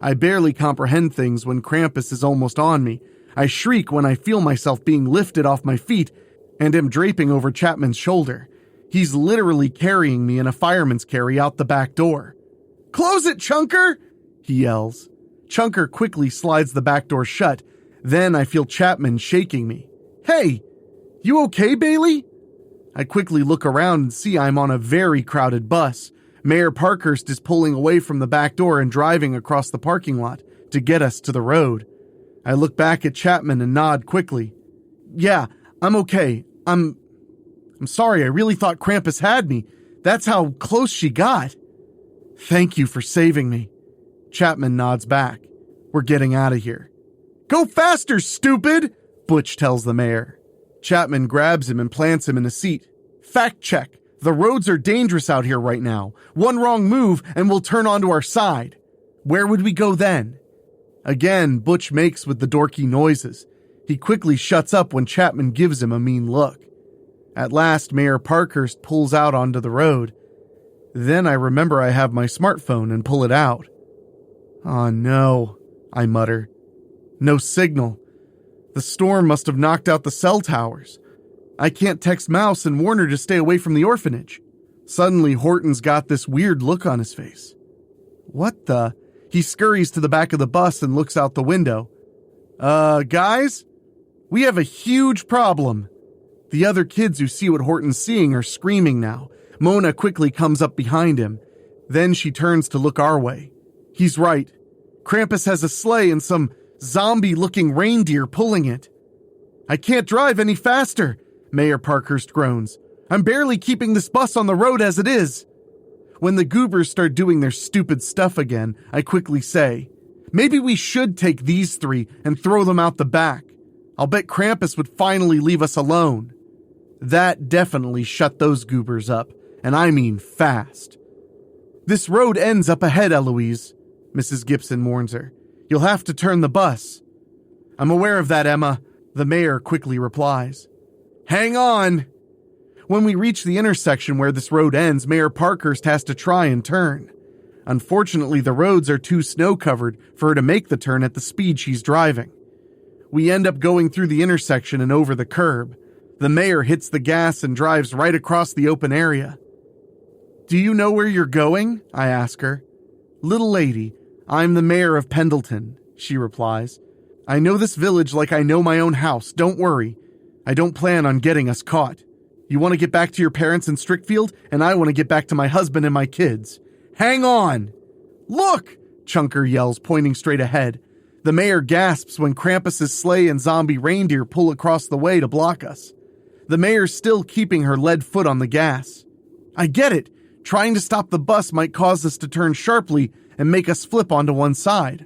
I barely comprehend things when Krampus is almost on me. I shriek when I feel myself being lifted off my feet and am draping over Chapman's shoulder. He's literally carrying me in a fireman's carry out the back door. Close it, Chunker! He yells. Chunker quickly slides the back door shut. Then I feel Chapman shaking me. Hey, you okay, Bailey? I quickly look around and see I'm on a very crowded bus. Mayor Parkhurst is pulling away from the back door and driving across the parking lot to get us to the road. I look back at Chapman and nod quickly. Yeah, I'm okay. I'm sorry, I really thought Krampus had me. That's how close she got. Thank you for saving me. Chapman nods back. We're getting out of here. Go faster, stupid! Butch tells the mayor. Chapman grabs him and plants him in a seat. Fact check. The roads are dangerous out here right now. One wrong move and we'll turn onto our side. Where would we go then? Again, Butch makes with the dorky noises. He quickly shuts up when Chapman gives him a mean look. At last, Mayor Parkhurst pulls out onto the road. Then I remember I have my smartphone and pull it out. Oh no, I mutter. No signal. The storm must have knocked out the cell towers. I can't text Mouse and warn her to stay away from the orphanage. Suddenly, Horton's got this weird look on his face. What the? He scurries to the back of the bus and looks out the window. Guys? We have a huge problem. The other kids who see what Horton's seeing are screaming now. Mona quickly comes up behind him. Then she turns to look our way. He's right. Krampus has a sleigh and some zombie-looking reindeer pulling it. I can't drive any faster, Mayor Parkhurst groans. I'm barely keeping this bus on the road as it is. When the goobers start doing their stupid stuff again, I quickly say, maybe we should take these three and throw them out the back. I'll bet Krampus would finally leave us alone. That definitely shut those goobers up, and I mean fast. This road ends up ahead, Eloise, Mrs. Gibson warns her. You'll have to turn the bus. I'm aware of that, Emma, the mayor quickly replies. Hang on. When we reach the intersection where this road ends, Mayor Parkhurst has to try and turn. Unfortunately, the roads are too snow-covered for her to make the turn at the speed she's driving. We end up going through the intersection and over the curb. The mayor hits the gas and drives right across the open area. "Do you know where you're going?" I ask her. "Little lady, I'm the mayor of Pendleton," she replies. "I know this village like I know my own house, don't worry. I don't plan on getting us caught. You want to get back to your parents in Strickfield, and I want to get back to my husband and my kids. Hang on!" "Look!" Chunker yells, pointing straight ahead. The mayor gasps when Krampus's sleigh and zombie reindeer pull across the way to block us. The mayor's still keeping her lead foot on the gas. I get it. Trying to stop the bus might cause us to turn sharply and make us flip onto one side.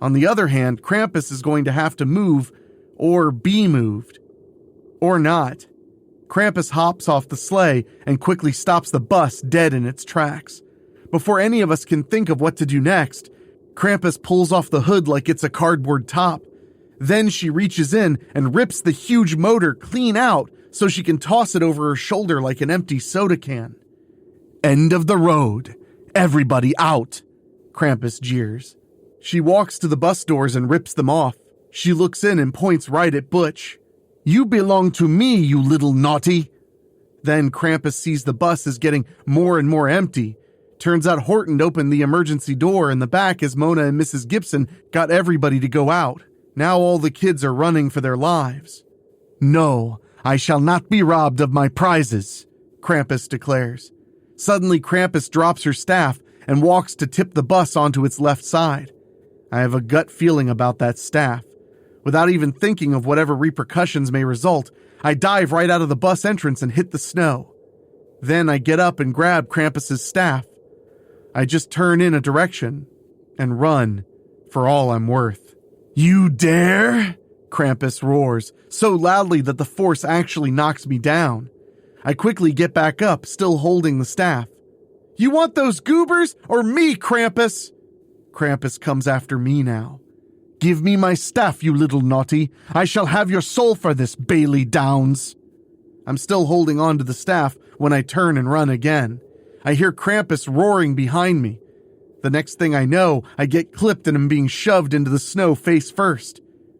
On the other hand, Krampus is going to have to move or be moved. Or not. Krampus hops off the sleigh and quickly stops the bus dead in its tracks. Before any of us can think of what to do next, Krampus pulls off the hood like it's a cardboard top. Then she reaches in and rips the huge motor clean out so she can toss it over her shoulder like an empty soda can. "End of the road. Everybody out," Krampus jeers. She walks to the bus doors and rips them off. She looks in and points right at Butch. "You belong to me, you little naughty." Then Krampus sees the bus is getting more and more empty. Turns out Horton opened the emergency door in the back as Mona and Mrs. Gibson got everybody to go out. Now all the kids are running for their lives. "No, I shall not be robbed of my prizes," Krampus declares. Suddenly Krampus drops her staff and walks to tip the bus onto its left side. I have a gut feeling about that staff. Without even thinking of whatever repercussions may result, I dive right out of the bus entrance and hit the snow. Then I get up and grab Krampus's staff. I just turn in a direction and run for all I'm worth. "You dare?" Krampus roars, so loudly that the force actually knocks me down. I quickly get back up, still holding the staff. "You want those goobers or me, Krampus?" Krampus comes after me now. "Give me my staff, you little naughty. I shall have your soul for this, Bailey Downs." I'm still holding on to the staff when I turn and run again. I hear Krampus roaring behind me. The next thing I know, I get clipped and am being shoved into the snow face first.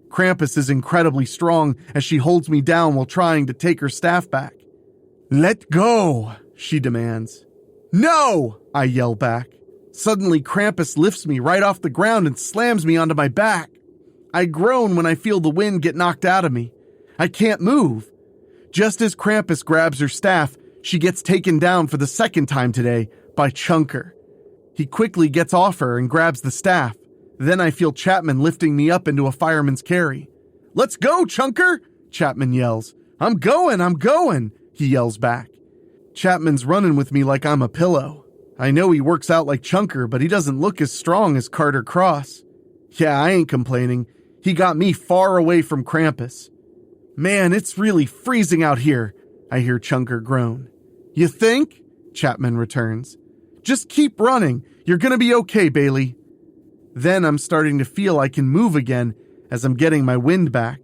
Krampus is incredibly strong as she holds me down while trying to take her staff back. "Let go," she demands. "No," I yell back. Suddenly, Krampus lifts me right off the ground and slams me onto my back. I groan when I feel the wind get knocked out of me. I can't move. Just as Krampus grabs her staff, she gets taken down for the second time today by Chunker. He quickly gets off her and grabs the staff. Then I feel Chapman lifting me up into a fireman's carry. "Let's go, Chunker!" Chapman yells. I'm going, he yells back. Chapman's running with me like I'm a pillow. I know he works out like Chunker, but he doesn't look as strong as Carter Cross. Yeah, I ain't complaining. He got me far away from Krampus. "Man, it's really freezing out here," I hear Chunker groan. "You think?" Chapman returns. "Just keep running. You're gonna be okay, Bailey." Then I'm starting to feel I can move again as I'm getting my wind back.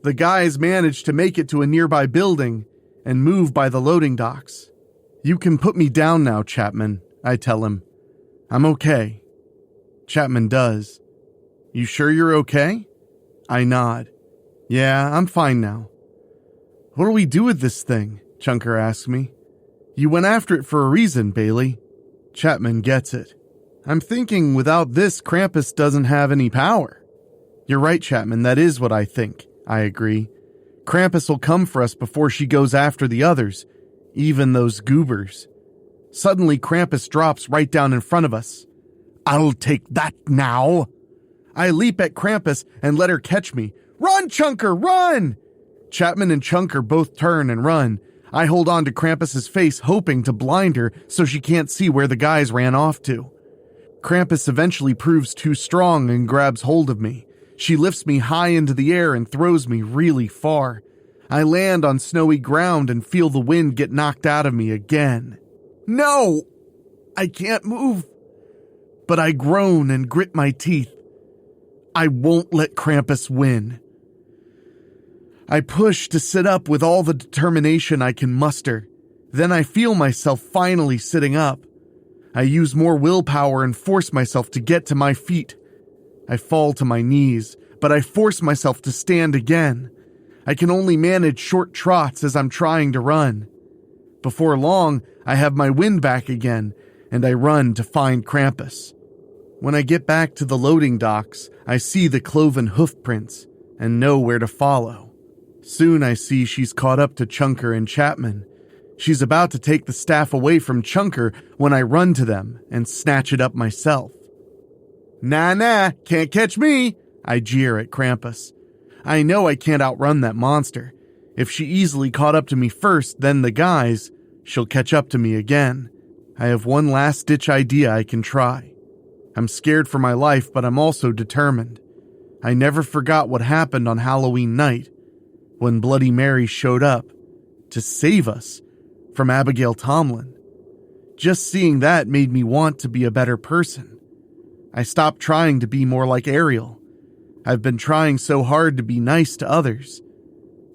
The guys manage to make it to a nearby building and move by the loading docks. "You can put me down now, Chapman," I tell him. "I'm okay." Chapman does. "You sure you're okay?" I nod. "Yeah, I'm fine now." "What do we do with this thing?" Chunker asks me. "You went after it for a reason, Bailey." Chapman gets it. "I'm thinking without this, Krampus doesn't have any power." "You're right, Chapman, that is what I think," I agree. "Krampus will come for us before she goes after the others, even those goobers." Suddenly, Krampus drops right down in front of us. "I'll take that now." I leap at Krampus and let her catch me. "Run, Chunker, run!" Chapman and Chunker both turn and run. I hold on to Krampus's face, hoping to blind her so she can't see where the guys ran off to. Krampus eventually proves too strong and grabs hold of me. She lifts me high into the air and throws me really far. I land on snowy ground and feel the wind get knocked out of me again. "No! I can't move." But I groan and grit my teeth. I won't let Krampus win. I push to sit up with all the determination I can muster. Then I feel myself finally sitting up. I use more willpower and force myself to get to my feet. I fall to my knees, but I force myself to stand again. I can only manage short trots as I'm trying to run. Before long, I have my wind back again, and I run to find Krampus. When I get back to the loading docks, I see the cloven hoof prints and know where to follow. Soon I see she's caught up to Chunker and Chapman. She's about to take the staff away from Chunker when I run to them and snatch it up myself. Nah, can't catch me, I jeer at Krampus. I know I can't outrun that monster. If she easily caught up to me first, then the guys, she'll catch up to me again. I have one last-ditch idea I can try. I'm scared for my life, but I'm also determined. I never forgot what happened on Halloween night, when Bloody Mary showed up to save us from Abigail Tomlin. Just seeing that made me want to be a better person. I stopped trying to be more like Ariel. I've been trying so hard to be nice to others.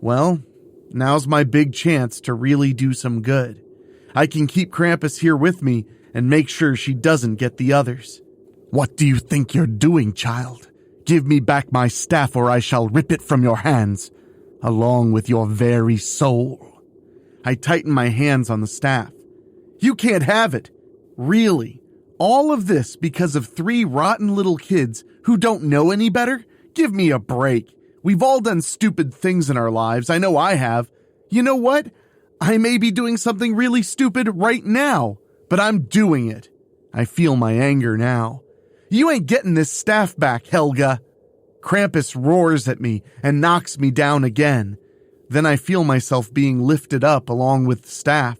Well, now's my big chance to really do some good. I can keep Krampus here with me and make sure she doesn't get the others. What do you think you're doing, child? Give me back my staff or I shall rip it from your hands, along with your very soul. I tighten my hands on the staff. You can't have it. Really? All of this because of 3 rotten little kids who don't know any better? Give me a break. We've all done stupid things in our lives. I know I have. You know what? I may be doing something really stupid right now, but I'm doing it. I feel my anger now. You ain't getting this staff back, Helga. Krampus roars at me and knocks me down again. Then I feel myself being lifted up along with the staff.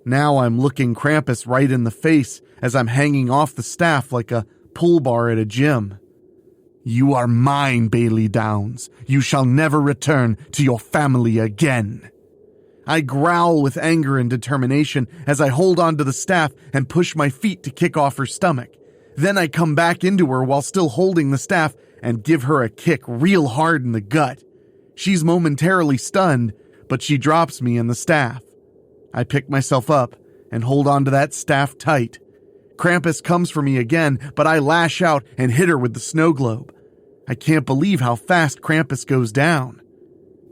Now I'm looking Krampus right in the face as I'm hanging off the staff like a pull bar at a gym. You are mine, Bailey Downs. You shall never return to your family again. I growl with anger and determination as I hold onto the staff and push my feet to kick off her stomach. Then I come back into her while still holding the staff and give her a kick real hard in the gut. She's momentarily stunned, but she drops me and the staff. I pick myself up and hold onto that staff tight. Krampus comes for me again, but I lash out and hit her with the snow globe. I can't believe how fast Krampus goes down.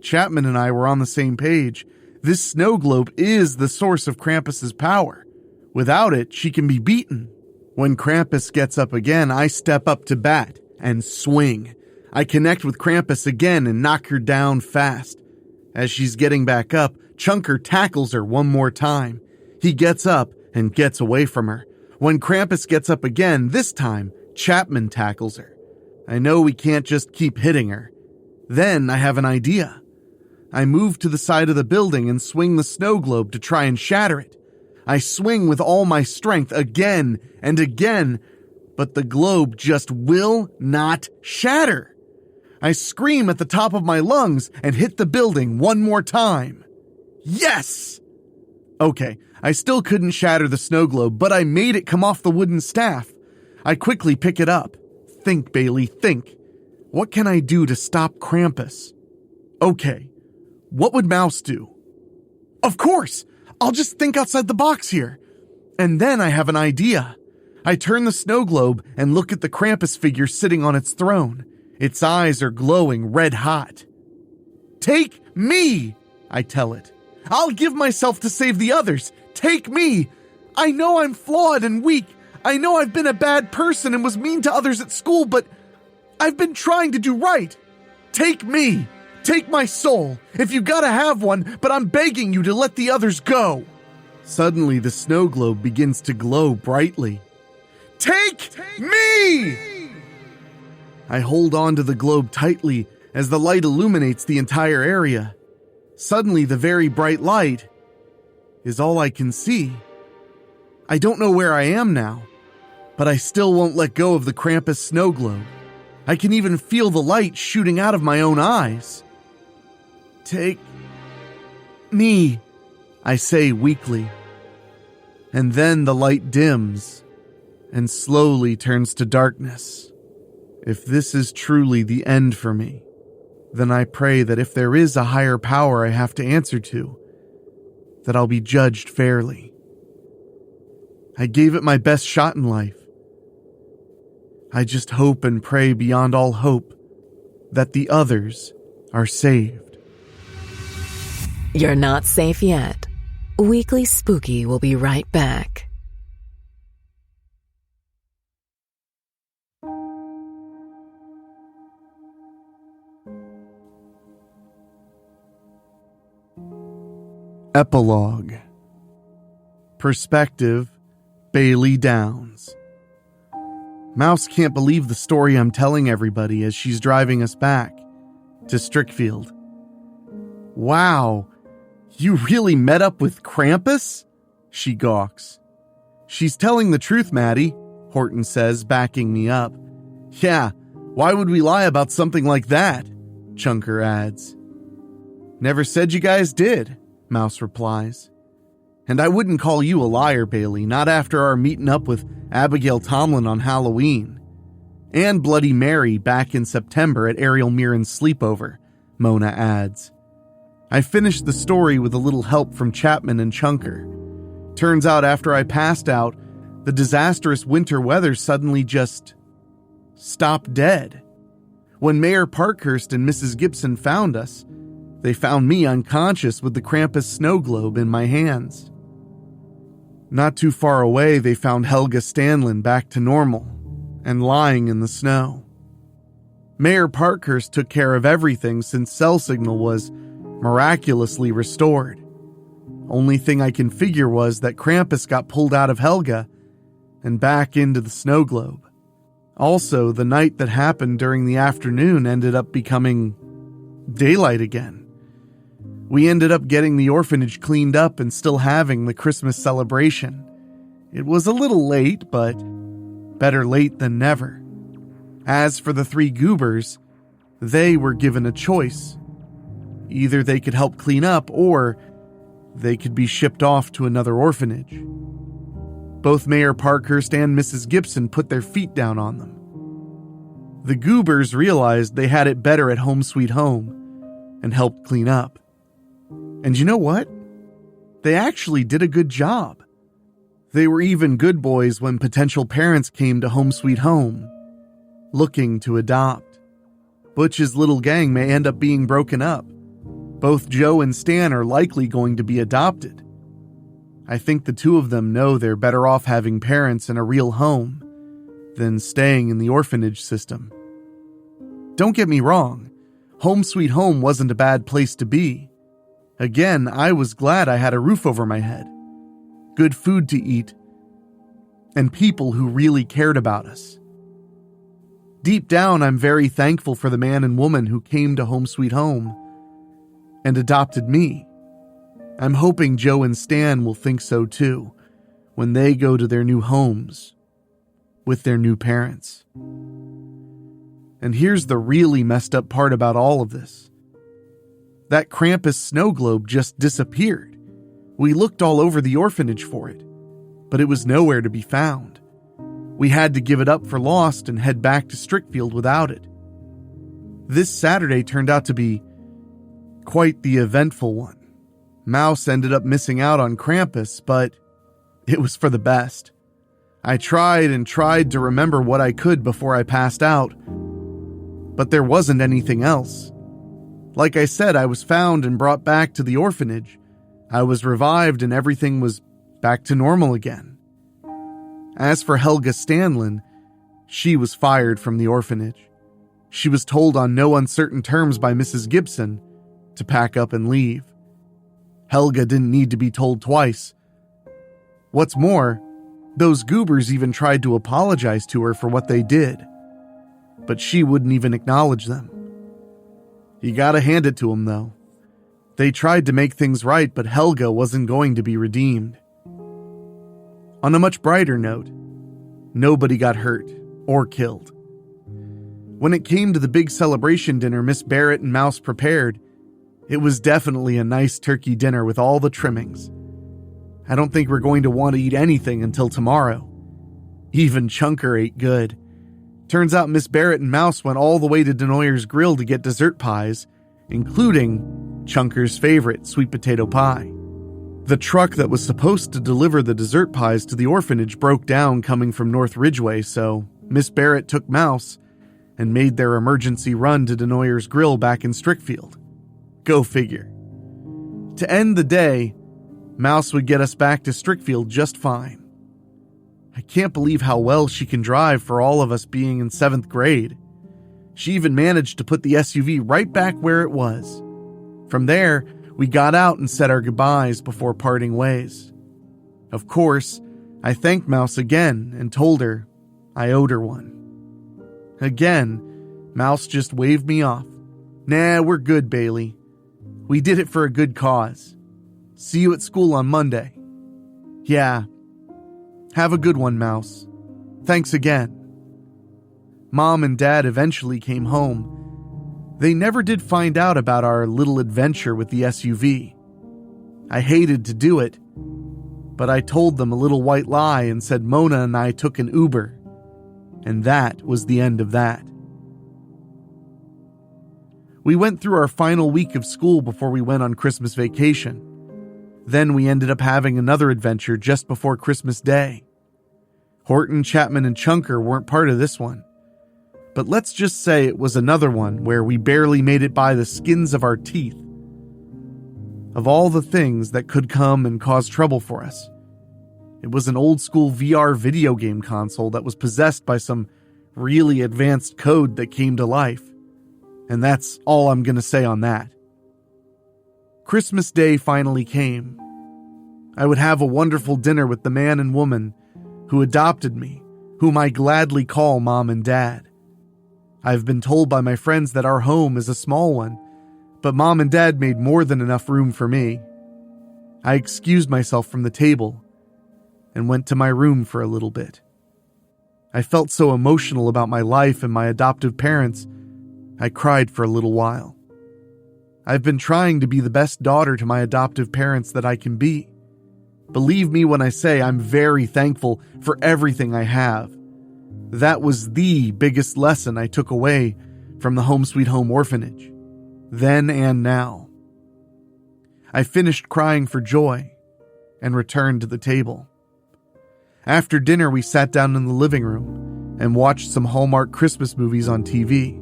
Chapman and I were on the same page. This snow globe is the source of Krampus's power. Without it, she can be beaten. When Krampus gets up again, I step up to bat and swing. I connect with Krampus again and knock her down fast. As she's getting back up, Chunker tackles her one more time. He gets up and gets away from her. When Krampus gets up again, this time, Chapman tackles her. I know we can't just keep hitting her. Then I have an idea. I move to the side of the building and swing the snow globe to try and shatter it. I swing with all my strength again and again, but the globe just will not shatter. I scream at the top of my lungs and hit the building one more time. Yes! Okay, I still couldn't shatter the snow globe, but I made it come off the wooden staff. I quickly pick it up. Think, Bailey, think. What can I do to stop Krampus? Okay, what would Mouse do? Of course! I'll just think outside the box here. And then I have an idea. I turn the snow globe and look at the Krampus figure sitting on its throne. Its eyes are glowing red hot. Take me, I tell it. I'll give myself to save the others. Take me. I know I'm flawed and weak. I know I've been a bad person and was mean to others at school, but I've been trying to do right. Take me. Take my soul. If you gotta have one, but I'm begging you to let the others go. Suddenly, the snow globe begins to glow brightly. Take me! I hold on to the globe tightly as the light illuminates the entire area. Suddenly, the very bright light is all I can see. I don't know where I am now, but I still won't let go of the Krampus snow globe. I can even feel the light shooting out of my own eyes. Take me, I say weakly. And then the light dims and slowly turns to darkness. If this is truly the end for me, then I pray that if there is a higher power I have to answer to, that I'll be judged fairly. I gave it my best shot in life. I just hope and pray beyond all hope that the others are saved. You're not safe yet. Weekly Spooky will be right back. Epilogue. Perspective, Bailey Downs. Mouse can't believe the story I'm telling everybody as she's driving us back to Strickfield. Wow, you really met up with Krampus? She gawks. She's telling the truth, Maddie, Horton says, backing me up. Yeah, why would we lie about something like that? Chunker adds. Never said you guys did, Mouse replies. And I wouldn't call you a liar, Bailey, not after our meeting up with Abigail Tomlin on Halloween. And Bloody Mary back in September at Ariel Mirren's sleepover, Mona adds. I finished the story with a little help from Chapman and Chunker. Turns out after I passed out, the disastrous winter weather suddenly just stopped dead. When Mayor Parkhurst and Mrs. Gibson found us, they found me unconscious with the Krampus snow globe in my hands. Not too far away, they found Helga Stanlin back to normal and lying in the snow. Mayor Parkhurst took care of everything since cell signal was miraculously restored. Only thing I can figure was that Krampus got pulled out of Helga and back into the snow globe. Also, the night that happened during the afternoon ended up becoming daylight again. We ended up getting the orphanage cleaned up and still having the Christmas celebration. It was a little late, but better late than never. As for the 3 goobers, they were given a choice. Either they could help clean up or they could be shipped off to another orphanage. Both Mayor Parkhurst and Mrs. Gibson put their feet down on them. The goobers realized they had it better at Home Sweet Home and helped clean up. And you know what? They actually did a good job. They were even good boys when potential parents came to Home Sweet Home, looking to adopt. Butch's little gang may end up being broken up. Both Joe and Stan are likely going to be adopted. I think the 2 of them know they're better off having parents in a real home than staying in the orphanage system. Don't get me wrong, Home Sweet Home wasn't a bad place to be. Again, I was glad I had a roof over my head, good food to eat, and people who really cared about us. Deep down, I'm very thankful for the man and woman who came to Home Sweet Home and adopted me. I'm hoping Joe and Stan will think so too when they go to their new homes with their new parents. And here's the really messed up part about all of this. That Krampus snow globe just disappeared. We looked all over the orphanage for it, but it was nowhere to be found. We had to give it up for lost and head back to Strickfield without it. This Saturday turned out to be quite the eventful one. Mouse ended up missing out on Krampus, but it was for the best. I tried and tried to remember what I could before I passed out, but there wasn't anything else. Like I said, I was found and brought back to the orphanage. I was revived and everything was back to normal again. As for Helga Stanlin, she was fired from the orphanage. She was told on no uncertain terms by Mrs. Gibson to pack up and leave. Helga didn't need to be told twice. What's more, those goobers even tried to apologize to her for what they did, but she wouldn't even acknowledge them. You gotta hand it to them, though. They tried to make things right, but Helga wasn't going to be redeemed. On a much brighter note, nobody got hurt or killed. When it came to the big celebration dinner Miss Barrett and Mouse prepared, it was definitely a nice turkey dinner with all the trimmings. I don't think we're going to want to eat anything until tomorrow. Even Chunker ate good. Turns out Miss Barrett and Mouse went all the way to Denoyer's Grill to get dessert pies, including Chunker's favorite, sweet potato pie. The truck that was supposed to deliver the dessert pies to the orphanage broke down coming from North Ridgeway, so Miss Barrett took Mouse and made their emergency run to Denoyer's Grill back in Strickfield. Go figure. To end the day, Mouse would get us back to Strickfield just fine. I can't believe how well she can drive for all of us being in 7th grade. She even managed to put the SUV right back where it was. From there, we got out and said our goodbyes before parting ways. Of course, I thanked Mouse again and told her I owed her one. Again, Mouse just waved me off. Nah, we're good, Bailey. We did it for a good cause. See you at school on Monday. Yeah. Have a good one, Mouse. Thanks again. Mom and Dad eventually came home. They never did find out about our little adventure with the SUV. I hated to do it, but I told them a little white lie and said Mona and I took an Uber. And that was the end of that. We went through our final week of school before we went on Christmas vacation. Then we ended up having another adventure just before Christmas Day. Horton, Chapman, and Chunker weren't part of this one. But let's just say it was another one where we barely made it by the skins of our teeth. Of all the things that could come and cause trouble for us, it was an old-school VR video game console that was possessed by some really advanced code that came to life. And that's all I'm going to say on that. Christmas Day finally came. I would have a wonderful dinner with the man and woman who adopted me, whom I gladly call Mom and Dad. I've been told by my friends that our home is a small one, but Mom and Dad made more than enough room for me. I excused myself from the table and went to my room for a little bit. I felt so emotional about my life and my adoptive parents, I cried for a little while. I've been trying to be the best daughter to my adoptive parents that I can be. Believe me when I say I'm very thankful for everything I have. That was the biggest lesson I took away from the Home Sweet Home Orphanage, then and now. I finished crying for joy and returned to the table. After dinner, we sat down in the living room and watched some Hallmark Christmas movies on TV.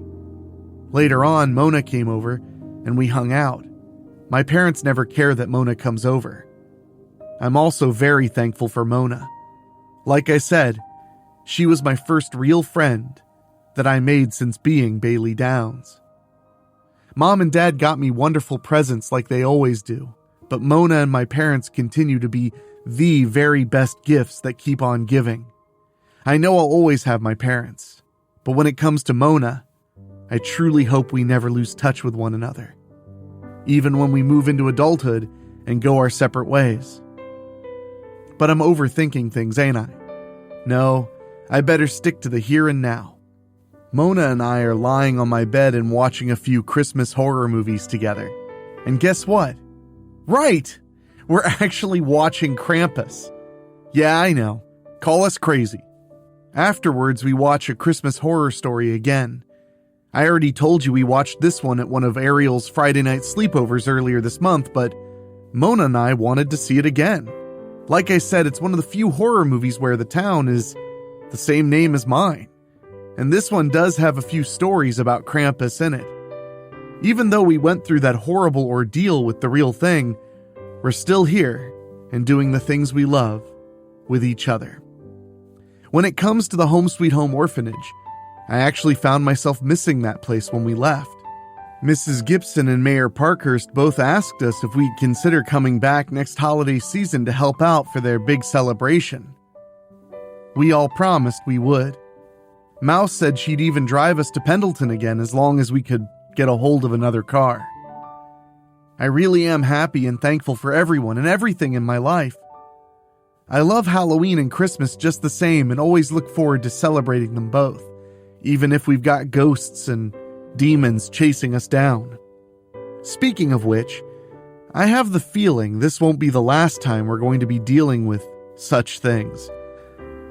Later on, Mona came over and we hung out. My parents never care that Mona comes over. I'm also very thankful for Mona. Like I said, she was my first real friend that I made since being Bailey Downs. Mom and Dad got me wonderful presents like they always do, but Mona and my parents continue to be the very best gifts that keep on giving. I know I'll always have my parents, but when it comes to Mona, I truly hope we never lose touch with one another, even when we move into adulthood and go our separate ways. But I'm overthinking things, ain't I? No, I better stick to the here and now. Mona and I are lying on my bed and watching a few Christmas horror movies together. And guess what? Right! We're actually watching Krampus. Yeah, I know. Call us crazy. Afterwards, we watch a Christmas horror story again. I already told you we watched this one at one of Ariel's Friday night sleepovers earlier this month, but Mona and I wanted to see it again. Like I said, it's one of the few horror movies where the town is the same name as mine. And this one does have a few stories about Krampus in it. Even though we went through that horrible ordeal with the real thing, we're still here and doing the things we love with each other. When it comes to the Home Sweet Home Orphanage, I actually found myself missing that place when we left. Mrs. Gibson and Mayor Parkhurst both asked us if we'd consider coming back next holiday season to help out for their big celebration. We all promised we would. Mouse said she'd even drive us to Pendleton again as long as we could get a hold of another car. I really am happy and thankful for everyone and everything in my life. I love Halloween and Christmas just the same and always look forward to celebrating them both, even if we've got ghosts and demons chasing us down. Speaking of which, I have the feeling this won't be the last time we're going to be dealing with such things.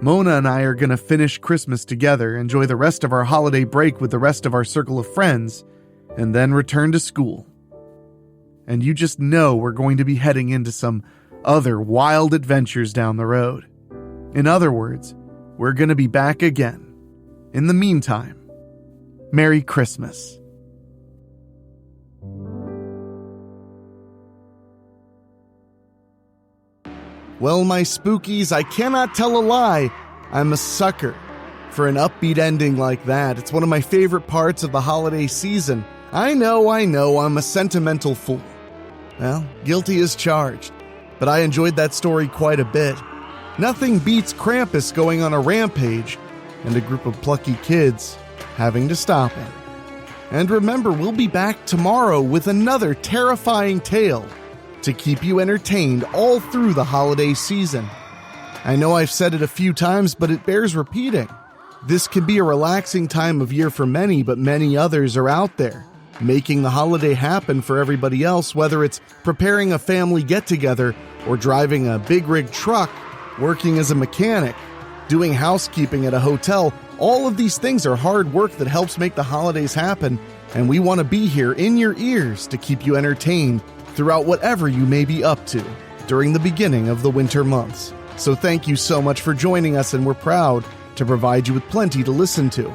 Mona and I are going to finish Christmas together, enjoy the rest of our holiday break with the rest of our circle of friends, and then return to school. And you just know we're going to be heading into some other wild adventures down the road. In other words, we're going to be back again. In the meantime, Merry Christmas. Well, my spookies, I cannot tell a lie. I'm a sucker for an upbeat ending like that. It's one of my favorite parts of the holiday season. I know, I'm a sentimental fool. Well, guilty as charged, but I enjoyed that story quite a bit. Nothing beats Krampus going on a rampage and a group of plucky kids having to stop him. And remember, we'll be back tomorrow with another terrifying tale to keep you entertained all through the holiday season. I know I've said it a few times, but it bears repeating. This can be a relaxing time of year for many, but many others are out there, making the holiday happen for everybody else, whether it's preparing a family get-together or driving a big rig truck, working as a mechanic, doing housekeeping at a hotel. All of these things are hard work that helps make the holidays happen, and we want to be here in your ears to keep you entertained throughout whatever you may be up to during the beginning of the winter months. So thank you so much for joining us, and we're proud to provide you with plenty to listen to.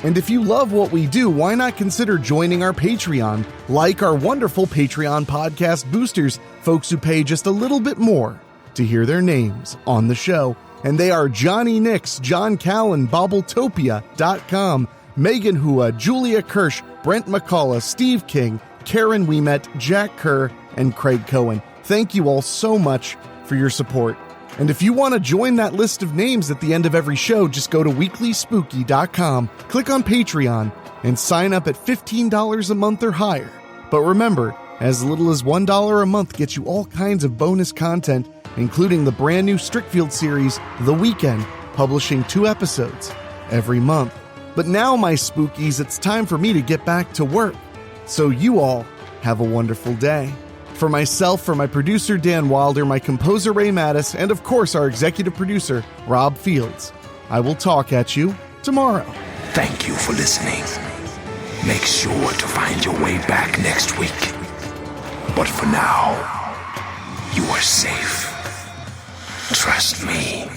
And if you love what we do, why not consider joining our Patreon, like our wonderful Patreon podcast boosters, folks who pay just a little bit more to hear their names on the show. And they are Johnny Nix, John Callan, Bobbletopia.com, Megan Hua, Julia Kirsch, Brent McCullough, Steve King, Karen Weemet, Jack Kerr, and Craig Cohen. Thank you all so much for your support. And if you want to join that list of names at the end of every show, just go to weeklyspooky.com, click on Patreon, and sign up at $15 a month or higher. But remember, as little as $1 a month gets you all kinds of bonus content, including the brand new Strickfield series, The Weekend, publishing 2 episodes every month. But now, my spookies, it's time for me to get back to work. So you all have a wonderful day. For myself, for my producer Dan Wilder, my composer Ray Mattis, and of course our executive producer Rob Fields, I will talk at you tomorrow. Thank you for listening. Make sure to find your way back next week. But for now, you are safe. Trust me.